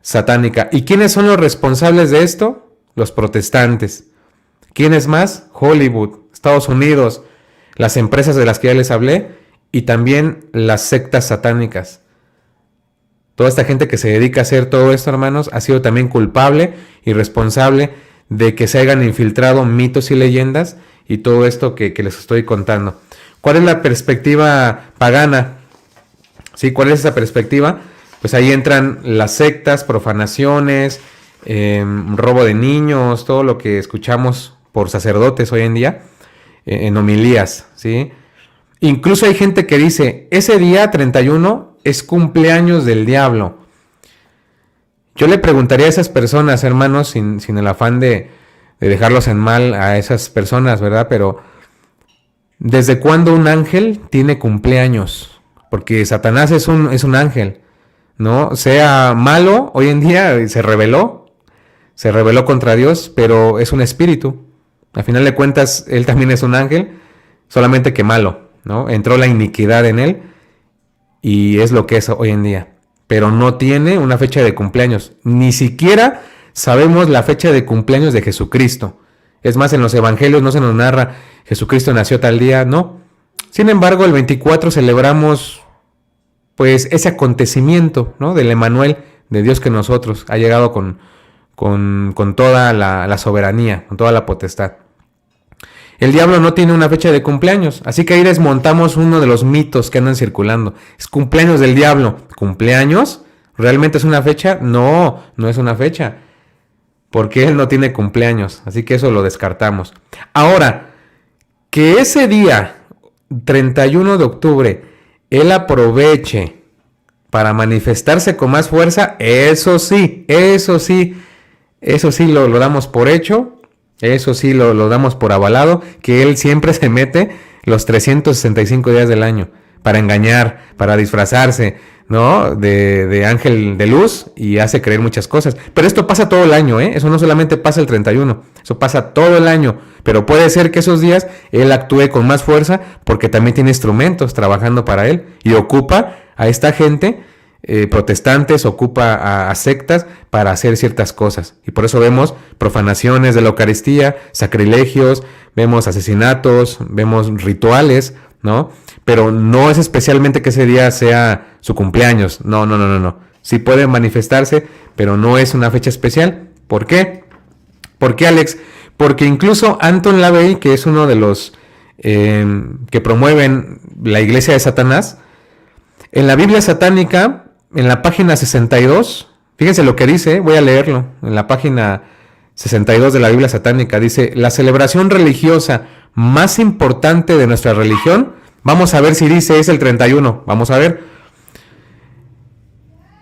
satánica. ¿Y quiénes son los responsables de esto? Los protestantes. ¿Quiénes más? Hollywood, Estados Unidos, las empresas de las que ya les hablé y también las sectas satánicas. Toda esta gente que se dedica a hacer todo esto, hermanos, ha sido también culpable y responsable de que se hayan infiltrado mitos y leyendas y todo esto que les estoy contando. ¿Cuál es la perspectiva pagana? ¿Sí? ¿Cuál es esa perspectiva? Pues ahí entran las sectas, profanaciones, robo de niños, todo lo que escuchamos por sacerdotes hoy en día, en homilías, ¿sí? Incluso hay gente que dice, ese día 31 es cumpleaños del diablo. Yo le preguntaría a esas personas, hermanos, sin el afán de dejarlos en mal a esas personas, ¿verdad? Pero, ¿desde cuándo un ángel tiene cumpleaños? Porque Satanás es un ángel, ¿no? Sea malo, hoy en día se rebeló contra Dios, pero es un espíritu. Al final de cuentas, él también es un ángel, solamente que malo, ¿no? Entró la iniquidad en él y es lo que es hoy en día. Pero no tiene una fecha de cumpleaños. Ni siquiera sabemos la fecha de cumpleaños de Jesucristo. Es más, en los evangelios no se nos narra Jesucristo nació tal día, no. Sin embargo, el 24 celebramos pues ese acontecimiento, ¿no? Del Emmanuel, de Dios que nosotros ha llegado con toda la soberanía, con toda la potestad. El diablo no tiene una fecha de cumpleaños, así que ahí desmontamos uno de los mitos que andan circulando. Es cumpleaños del diablo. ¿Cumpleaños? ¿Realmente es una fecha? No, no es una fecha, porque él no tiene cumpleaños, así que eso lo descartamos. Ahora, que ese día, 31 de octubre, él aproveche para manifestarse con más fuerza, eso sí lo damos por hecho. Eso sí lo damos por avalado, que él siempre se mete los 365 días del año para engañar, para disfrazarse, ¿no? De ángel de luz y hace creer muchas cosas. Pero esto pasa todo el año, ¿eh? Eso no solamente pasa el 31, eso pasa todo el año. Pero puede ser que esos días él actúe con más fuerza porque también tiene instrumentos trabajando para él y ocupa a esta gente protestantes, ocupa a sectas para hacer ciertas cosas. Y por eso vemos profanaciones de la Eucaristía, sacrilegios, vemos asesinatos, vemos rituales, ¿no? Pero no es especialmente que ese día sea su cumpleaños. No. Sí puede manifestarse, pero no es una fecha especial. ¿Por qué? ¿Por qué, Alex? Porque incluso Anton LaVey, que es uno de los que promueven la iglesia de Satanás, en la Biblia satánica, en la página 62, fíjense lo que dice, voy a leerlo, en la página 62 de la Biblia satánica, dice, la celebración religiosa más importante de nuestra religión, vamos a ver si dice es el 31, vamos a ver,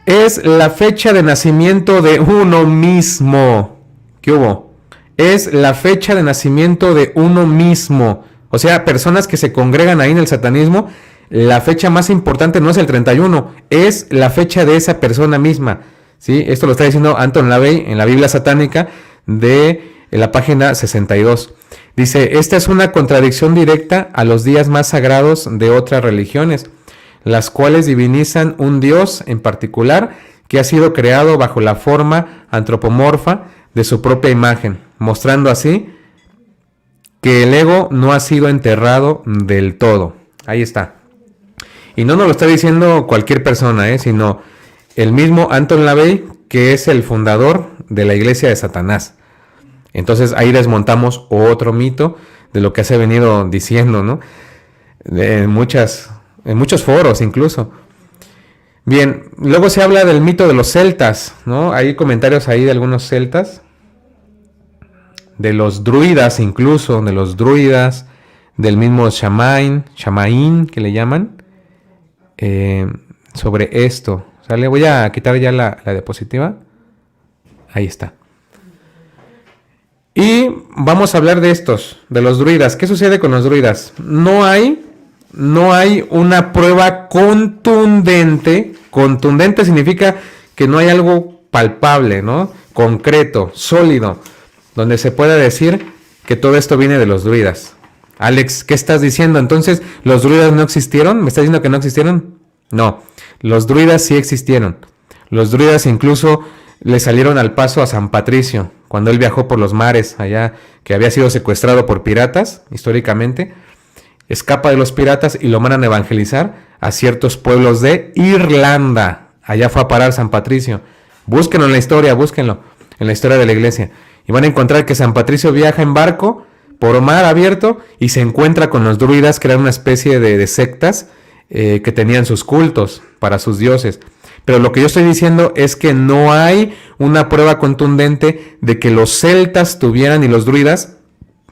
es la fecha de nacimiento de uno mismo. ¿Qué hubo? Es la fecha de nacimiento de uno mismo, o sea, personas que se congregan ahí en el satanismo. La fecha más importante no es el 31, es la fecha de esa persona misma, ¿sí? Esto lo está diciendo Anton LaVey en la Biblia satánica de la página 62. Dice, esta es una contradicción directa a los días más sagrados de otras religiones, las cuales divinizan un Dios en particular que ha sido creado bajo la forma antropomorfa de su propia imagen, mostrando así que el ego no ha sido enterrado del todo. Ahí está. Y no nos lo está diciendo cualquier persona, sino el mismo Anton LaVey, que es el fundador de la iglesia de Satanás. Entonces ahí desmontamos otro mito de lo que se ha venido diciendo, ¿no? En muchos foros incluso. Bien, luego se habla del mito de los celtas, ¿no? Hay comentarios ahí de algunos celtas, de los druidas incluso, del mismo Shamaín que le llaman. Sobre esto, ¿sale? Voy a quitar ya la diapositiva. Ahí está. Y vamos a hablar de los druidas. ¿Qué sucede con los druidas? No hay una prueba contundente. Contundente significa que no hay algo palpable, ¿no? Concreto, sólido, donde se pueda decir que todo esto viene de los druidas. Alex, ¿qué estás diciendo? Entonces, ¿los druidas no existieron? ¿Me estás diciendo que no existieron? No, los druidas sí existieron. Los druidas incluso le salieron al paso a San Patricio, cuando él viajó por los mares allá, que había sido secuestrado por piratas, históricamente. Escapa de los piratas y lo mandan a evangelizar a ciertos pueblos de Irlanda. Allá fue a parar San Patricio. Búsquenlo en la historia de la iglesia. Y van a encontrar que San Patricio viaja en barco por mar abierto y se encuentra con los druidas, que eran una especie de sectas que tenían sus cultos para sus dioses. Pero lo que yo estoy diciendo es que no hay una prueba contundente de que los celtas tuvieran y los druidas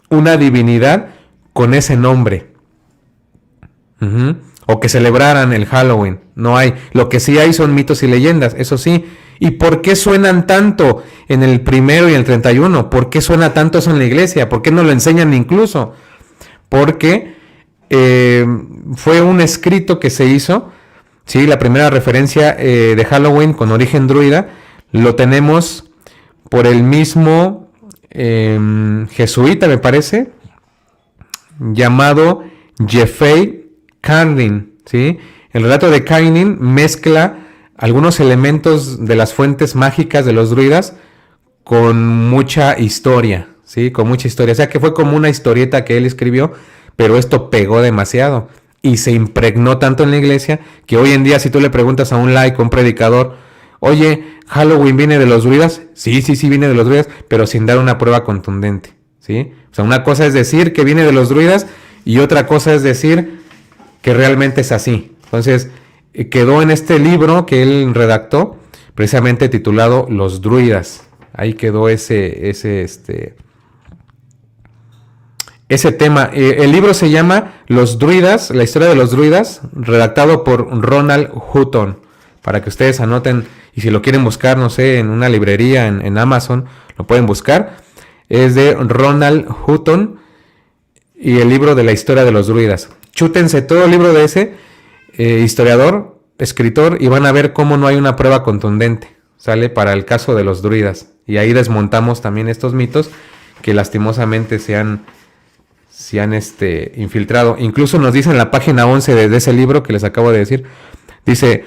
una divinidad con ese nombre. O que celebraran el Halloween. No hay. Lo que sí hay son mitos y leyendas, eso sí. ¿Y por qué suenan tanto en el 1 y el 31? ¿Por qué suena tanto eso en la iglesia? ¿Por qué no lo enseñan incluso? Porque fue un escrito que se hizo. Sí, la primera referencia de Halloween con origen druida lo tenemos por el mismo jesuita, me parece, llamado Jeffrey Carlin, ¿sí? El relato de Carlin mezcla algunos elementos de las fuentes mágicas de los druidas con mucha historia, ¿sí? Con mucha historia. O sea que fue como una historieta que él escribió, pero esto pegó demasiado y se impregnó tanto en la iglesia que hoy en día, si tú le preguntas a un laico, un predicador, oye, ¿Halloween viene de los druidas? Sí, viene de los druidas, pero sin dar una prueba contundente, ¿sí? O sea, una cosa es decir que viene de los druidas y otra cosa es decir que realmente es así. Entonces, quedó en este libro que él redactó, precisamente titulado Los Druidas. Ahí quedó ese tema. El libro se llama Los Druidas, la historia de los druidas, redactado por Ronald Hutton, para que ustedes anoten, y si lo quieren buscar, no sé, en una librería, en Amazon, lo pueden buscar. Es de Ronald Hutton y el libro de la historia de los druidas. Chútense todo el libro de ese historiador, escritor, y van a ver cómo no hay una prueba contundente, ¿sale? Para el caso de los druidas. Y ahí desmontamos también estos mitos que lastimosamente se han infiltrado. Incluso nos dice en la página 11 de ese libro que les acabo de decir, dice,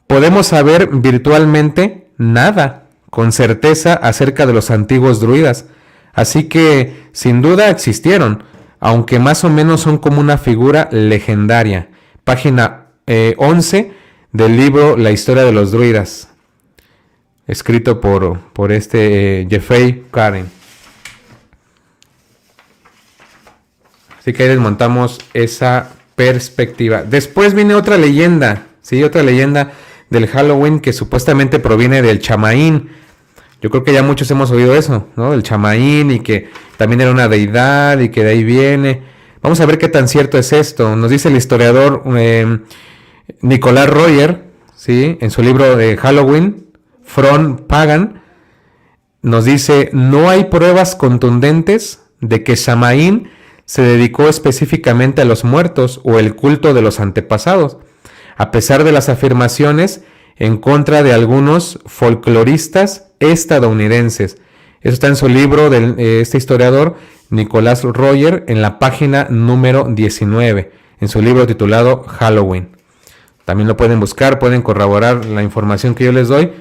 podemos saber virtualmente nada con certeza acerca de los antiguos druidas, así que sin duda existieron, aunque más o menos son como una figura legendaria. Página 11 del libro La historia de los druidas, escrito por Jeffrey Carlin. Así que ahí desmontamos esa perspectiva. Después viene otra leyenda, ¿sí? Otra leyenda del Halloween que supuestamente proviene del Chamaín. Yo creo que ya muchos hemos oído eso, ¿no? El Chamaín, y que también era una deidad y que de ahí viene. Vamos a ver qué tan cierto es esto. Nos dice el historiador Nicolás Royer, ¿sí? En su libro de Halloween, From Pagan, nos dice, no hay pruebas contundentes de que Samaín se dedicó específicamente a los muertos o el culto de los antepasados, a pesar de las afirmaciones en contra de algunos folcloristas estadounidenses. Eso está en su libro de este historiador, Nicolás Royer, en la página número 19, en su libro titulado Halloween. También lo pueden buscar, pueden corroborar la información que yo les doy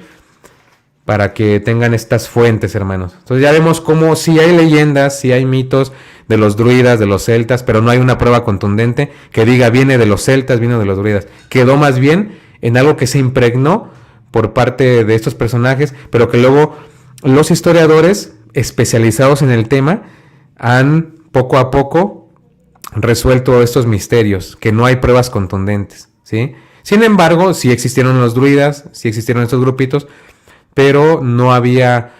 para que tengan estas fuentes, hermanos. Entonces ya vemos cómo sí hay leyendas, sí hay mitos de los druidas, de los celtas, pero no hay una prueba contundente que diga viene de los celtas, vino de los druidas. Quedó más bien en algo que se impregnó por parte de estos personajes, pero que luego los historiadores especializados en el tema han poco a poco resuelto estos misterios, que no hay pruebas contundentes, ¿sí? Sin embargo, sí existieron los druidas, sí existieron estos grupitos, pero no había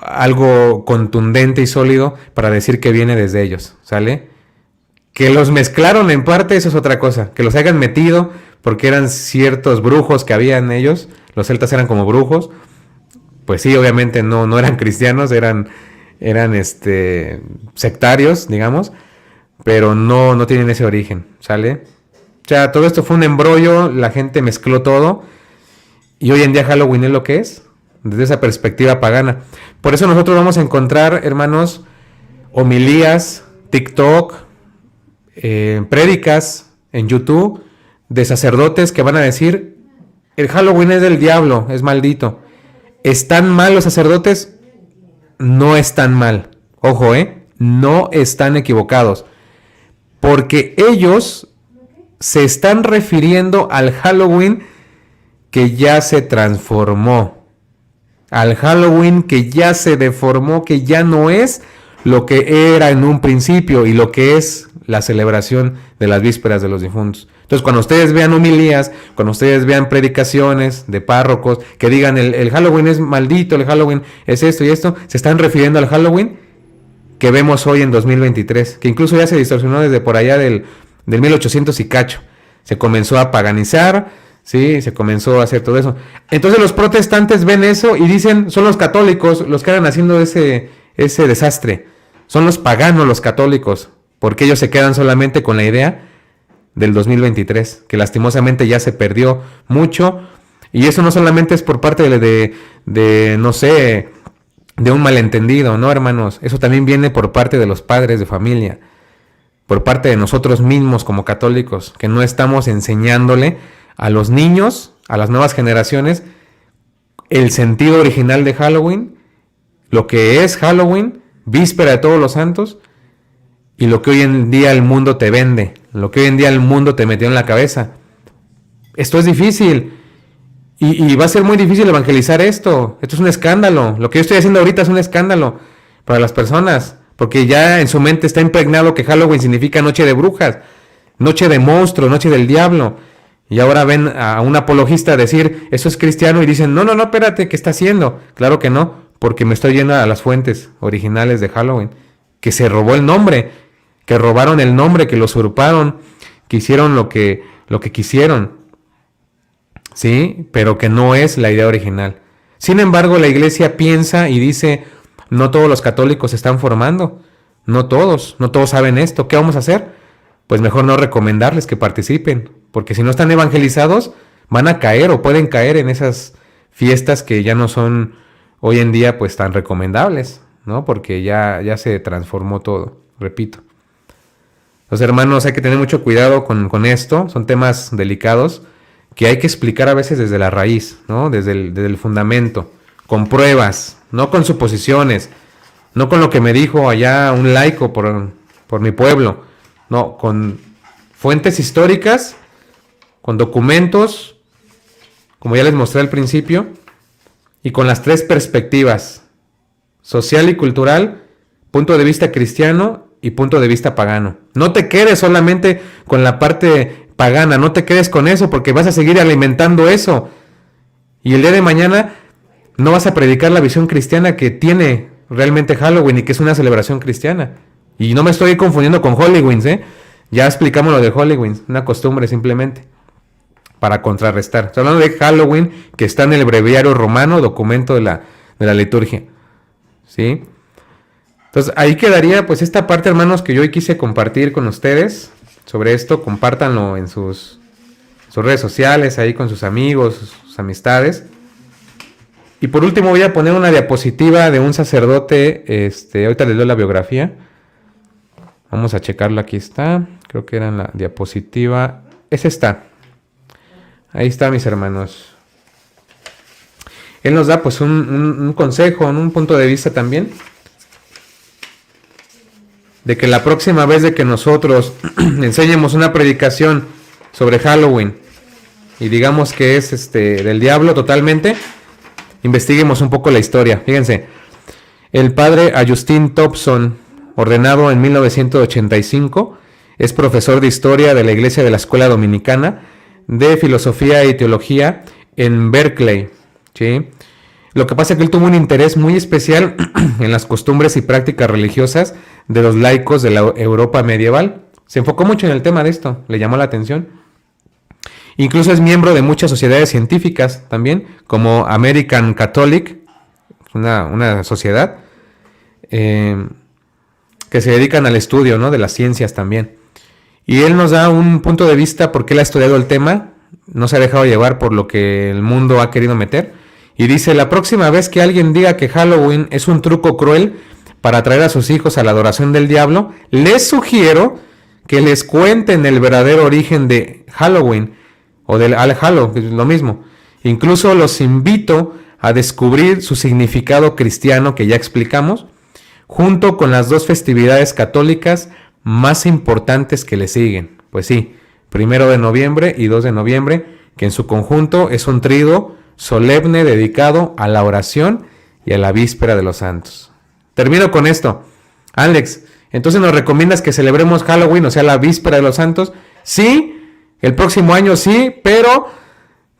algo contundente y sólido para decir que viene desde ellos, ¿sale? Que los mezclaron en parte, eso es otra cosa. Que los hayan metido porque eran ciertos brujos que había en ellos. Los celtas eran como brujos. Pues sí, obviamente no eran cristianos, eran sectarios, digamos. Pero no tienen ese origen, ¿sale? O sea, todo esto fue un embrollo, la gente mezcló todo. Y hoy en día Halloween es lo que es, desde esa perspectiva pagana. Por eso nosotros vamos a encontrar, hermanos, homilías, TikTok, prédicas en YouTube de sacerdotes que van a decir, el Halloween es del diablo, es maldito. ¿Están mal los sacerdotes? No están mal. Ojo, no están equivocados. Porque ellos se están refiriendo al Halloween que ya se transformó. Al Halloween que ya se deformó, que ya no es lo que era en un principio y lo que es la celebración de las vísperas de los difuntos. Entonces, cuando ustedes vean homilías, cuando ustedes vean predicaciones de párrocos que digan el Halloween es maldito, el Halloween es esto y esto, se están refiriendo al Halloween que vemos hoy en 2023, que incluso ya se distorsionó desde por allá del 1800 y cacho. Se comenzó a paganizar, ¿sí? Se comenzó a hacer todo eso. Entonces los protestantes ven eso y dicen, son los católicos los que andan haciendo ese desastre. Son los paganos los católicos, porque ellos se quedan solamente con la idea del 2023, que lastimosamente ya se perdió mucho. Y eso no solamente es por parte de no sé, de un malentendido, ¿no, hermanos? Eso también viene por parte de los padres de familia, por parte de nosotros mismos como católicos, que no estamos enseñándole a los niños, a las nuevas generaciones, el sentido original de Halloween, lo que es Halloween, víspera de todos los santos, y lo que hoy en día el mundo te vende, lo que hoy en día el mundo te metió en la cabeza. Esto es difícil, y va a ser muy difícil evangelizar esto. Esto es un escándalo. Lo que yo estoy haciendo ahorita es un escándalo para las personas, porque ya en su mente está impregnado que Halloween significa noche de brujas, noche de monstruo, noche del diablo. Y ahora ven a un apologista decir, eso es cristiano, y dicen, no, espérate, ¿qué está haciendo? Claro que no, porque me estoy yendo a las fuentes originales de Halloween, que se robó el nombre, que robaron el nombre, que lo usurparon, que hicieron lo que quisieron, ¿sí? Pero que no es la idea original. Sin embargo, la iglesia piensa y dice, no todos los católicos se están formando, no todos saben esto, ¿qué vamos a hacer? Pues mejor no recomendarles que participen, porque si no están evangelizados, van a caer o pueden caer en esas fiestas que ya no son hoy en día pues tan recomendables, ¿no? Porque ya se transformó todo, repito. Los hermanos, hay que tener mucho cuidado con esto, son temas delicados que hay que explicar a veces desde la raíz, ¿no? Desde el fundamento, con pruebas, no con suposiciones, no con lo que me dijo allá un laico por mi pueblo, no, con fuentes históricas, con documentos, como ya les mostré al principio, y con las tres perspectivas, social y cultural, punto de vista cristiano y punto de vista pagano. No te quedes solamente con la parte pagana, no te quedes con eso, porque vas a seguir alimentando eso. Y el día de mañana no vas a predicar la visión cristiana que tiene realmente Halloween y que es una celebración cristiana. Y no me estoy confundiendo con Halloween, ¿eh? Ya explicamos lo de Halloween, una costumbre simplemente, para contrarrestar. Estoy hablando de Halloween, que está en el breviario romano, documento de la liturgia, ¿sí? Entonces ahí quedaría pues esta parte, hermanos, que yo hoy quise compartir con ustedes sobre esto. Compártanlo en sus redes sociales, ahí con sus amigos, sus amistades. Y por último voy a poner una diapositiva de un sacerdote, ahorita les doy la biografía. Vamos a checarlo, aquí está. Creo que era en la diapositiva. Ese está. Ahí está, mis hermanos. Él nos da pues un consejo, un punto de vista también, de que la próxima vez de que nosotros enseñemos una predicación sobre Halloween y digamos que es del diablo totalmente, investiguemos un poco la historia. Fíjense, el padre Agustín Thompson, ordenado en 1985, es profesor de historia de la iglesia de la escuela dominicana, de filosofía y teología en Berkeley, ¿sí? Lo que pasa es que él tuvo un interés muy especial en las costumbres y prácticas religiosas de los laicos de la Europa medieval. Se enfocó mucho en el tema de esto, le llamó la atención. Incluso es miembro de muchas sociedades científicas también, como American Catholic, una sociedad que se dedican al estudio, ¿no?, de las ciencias también. Y él nos da un punto de vista porque él ha estudiado el tema, no se ha dejado llevar por lo que el mundo ha querido meter. Y dice, la próxima vez que alguien diga que Halloween es un truco cruel para atraer a sus hijos a la adoración del diablo, les sugiero que les cuenten el verdadero origen de Halloween o del All Hallow, que es lo mismo. Incluso los invito a descubrir su significado cristiano que ya explicamos, junto con las dos festividades católicas más importantes que le siguen. Pues sí, 1 de noviembre y 2 de noviembre, que en su conjunto es un triduo solemne dedicado a la oración y a la víspera de los santos. Termino con esto. Alex, entonces nos recomiendas que celebremos Halloween, o sea, la víspera de los santos. Sí, el próximo año sí, pero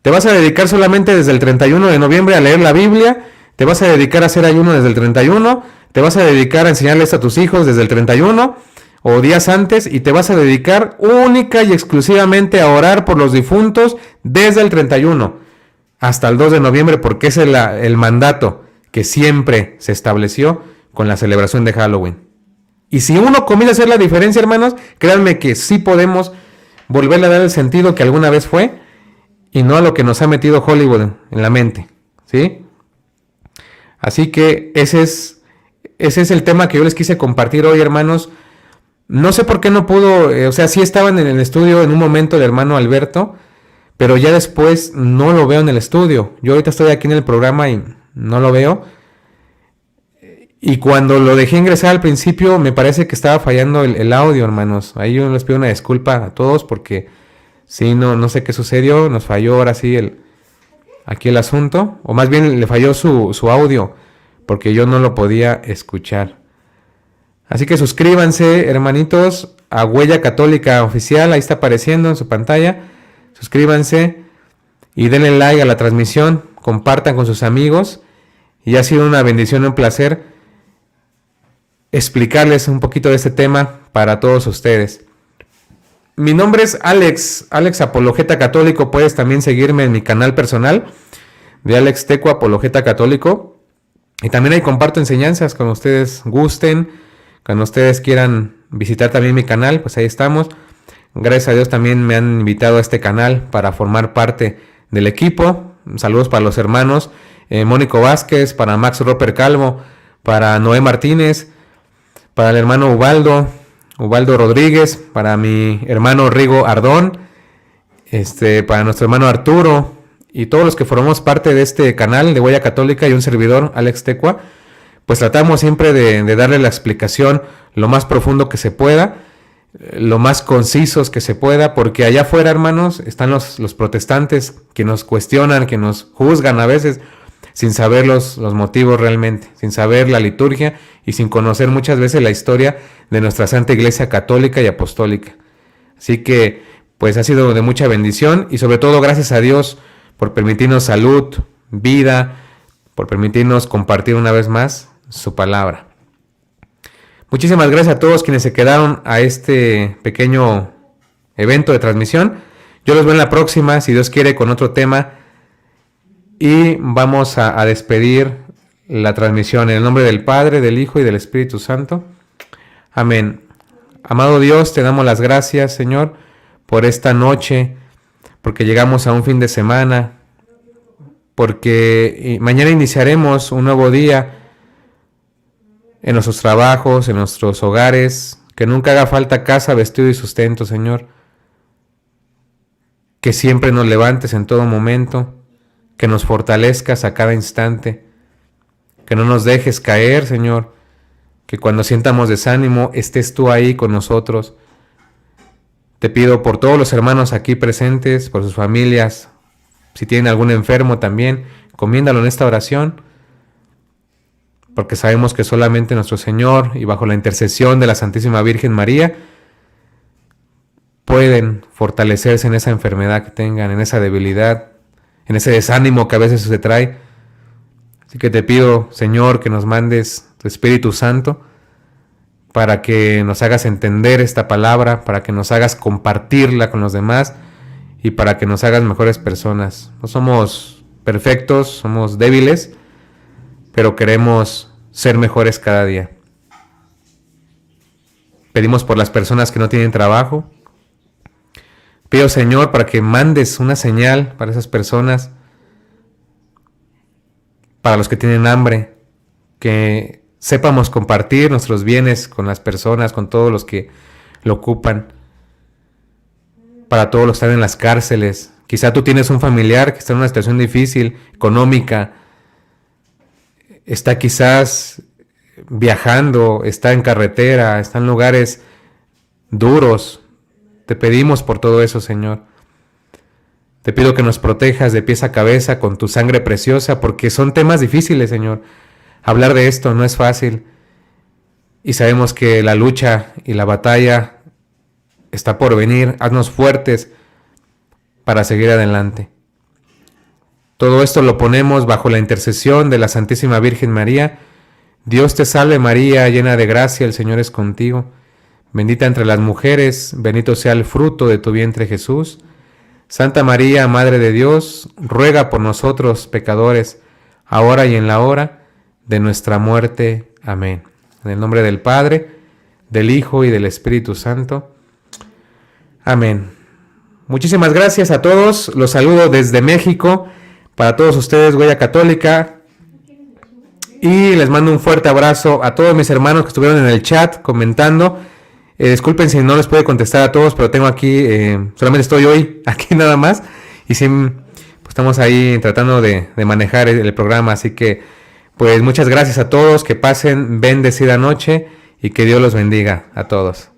te vas a dedicar solamente desde el 31 de noviembre a leer la Biblia, te vas a dedicar a hacer ayuno desde el 31, te vas a dedicar a enseñarles a tus hijos desde el 31 o días antes, y te vas a dedicar única y exclusivamente a orar por los difuntos desde el 31 hasta el 2 de noviembre, porque ese es el mandato que siempre se estableció con la celebración de Halloween. Y si uno comienza a hacer la diferencia, hermanos, créanme que sí podemos volverle a dar el sentido que alguna vez fue, y no a lo que nos ha metido Hollywood en la mente, ¿sí? Así que ese es el tema que yo les quise compartir hoy, hermanos. No sé por qué no pudo, o sea, sí estaban en el estudio en un momento el hermano Alberto, pero ya después no lo veo en el estudio. Yo ahorita estoy aquí en el programa y no lo veo. Y cuando lo dejé ingresar al principio, me parece que estaba fallando el audio, hermanos. Ahí yo les pido una disculpa a todos porque sí, no sé qué sucedió. Nos falló ahora sí aquí el asunto. O más bien le falló su audio porque yo no lo podía escuchar. Así que suscríbanse, hermanitos, a Huella Católica Oficial. Ahí está apareciendo en su pantalla. Suscríbanse y denle like a la transmisión. Compartan con sus amigos. Y ha sido una bendición y un placer explicarles un poquito de este tema para todos ustedes. Mi nombre es Alex Apologeta Católico. Puedes también seguirme en mi canal personal de Alex Teco Apologeta Católico. Y también ahí comparto enseñanzas cuando ustedes gusten, cuando ustedes quieran visitar también mi canal, pues ahí estamos. Gracias a Dios también me han invitado a este canal para formar parte del equipo. Saludos para los hermanos Mónico Vázquez, para Max Roper Calvo, para Noé Martínez, para el hermano Ubaldo Rodríguez, para mi hermano Rigo Ardón, para nuestro hermano Arturo y todos los que formamos parte de este canal de Huella Católica y un servidor, Alex Tecua. Pues tratamos siempre de darle la explicación lo más profundo que se pueda, lo más concisos que se pueda, porque allá afuera, hermanos, están los protestantes que nos cuestionan, que nos juzgan a veces sin saber los motivos realmente, sin saber la liturgia y sin conocer muchas veces la historia de nuestra Santa Iglesia Católica y Apostólica. Así que pues ha sido de mucha bendición y sobre todo gracias a Dios por permitirnos salud, vida, por permitirnos compartir una vez más su palabra. Muchísimas gracias a todos quienes se quedaron a este pequeño evento de transmisión. Yo los veo en la próxima, si Dios quiere, con otro tema. Y vamos a despedir la transmisión en el nombre del Padre, del Hijo y del Espíritu Santo. Amén. Amado Dios, te damos las gracias, Señor, por esta noche, porque llegamos a un fin de semana, porque mañana iniciaremos un nuevo día en nuestros trabajos, en nuestros hogares, que nunca haga falta casa, vestido y sustento, Señor. Que siempre nos levantes en todo momento, que nos fortalezcas a cada instante, que no nos dejes caer, Señor, que cuando sientamos desánimo estés tú ahí con nosotros. Te pido por todos los hermanos aquí presentes, por sus familias, si tienen algún enfermo también, encomiéndalo en esta oración, porque sabemos que solamente nuestro Señor y bajo la intercesión de la Santísima Virgen María pueden fortalecerse en esa enfermedad que tengan, en esa debilidad, en ese desánimo que a veces se trae. Así que te pido, Señor, que nos mandes tu Espíritu Santo para que nos hagas entender esta palabra, para que nos hagas compartirla con los demás y para que nos hagas mejores personas. No somos perfectos, somos débiles, pero queremos ser mejores cada día. Pedimos por las personas que no tienen trabajo. Pido, Señor, para que mandes una señal para esas personas, para los que tienen hambre, que sepamos compartir nuestros bienes con las personas, con todos los que lo ocupan, para todos los que están en las cárceles. Quizá tú tienes un familiar que está en una situación difícil, económica, está quizás viajando, está en carretera, está en lugares duros. Te pedimos por todo eso, Señor. Te pido que nos protejas de pies a cabeza con tu sangre preciosa, porque son temas difíciles, Señor. Hablar de esto no es fácil. y sabemos que la lucha y la batalla está por venir. Haznos fuertes para seguir adelante. Todo esto lo ponemos bajo la intercesión de la Santísima Virgen María. Dios te salve María, llena de gracia, el Señor es contigo. Bendita entre las mujeres, bendito sea el fruto de tu vientre Jesús. Santa María, Madre de Dios, ruega por nosotros pecadores, ahora y en la hora de nuestra muerte. Amén. En el nombre del Padre, del Hijo y del Espíritu Santo. Amén. Muchísimas gracias a todos. Los saludo desde México. Para todos ustedes, Huella Católica. Y les mando un fuerte abrazo a todos mis hermanos que estuvieron en el chat comentando. Disculpen si no les puedo contestar a todos, pero tengo aquí, solamente estoy hoy aquí nada más. Y sí, pues estamos ahí tratando de manejar el programa. Así que, pues muchas gracias a todos. Que pasen bendecida noche y que Dios los bendiga a todos.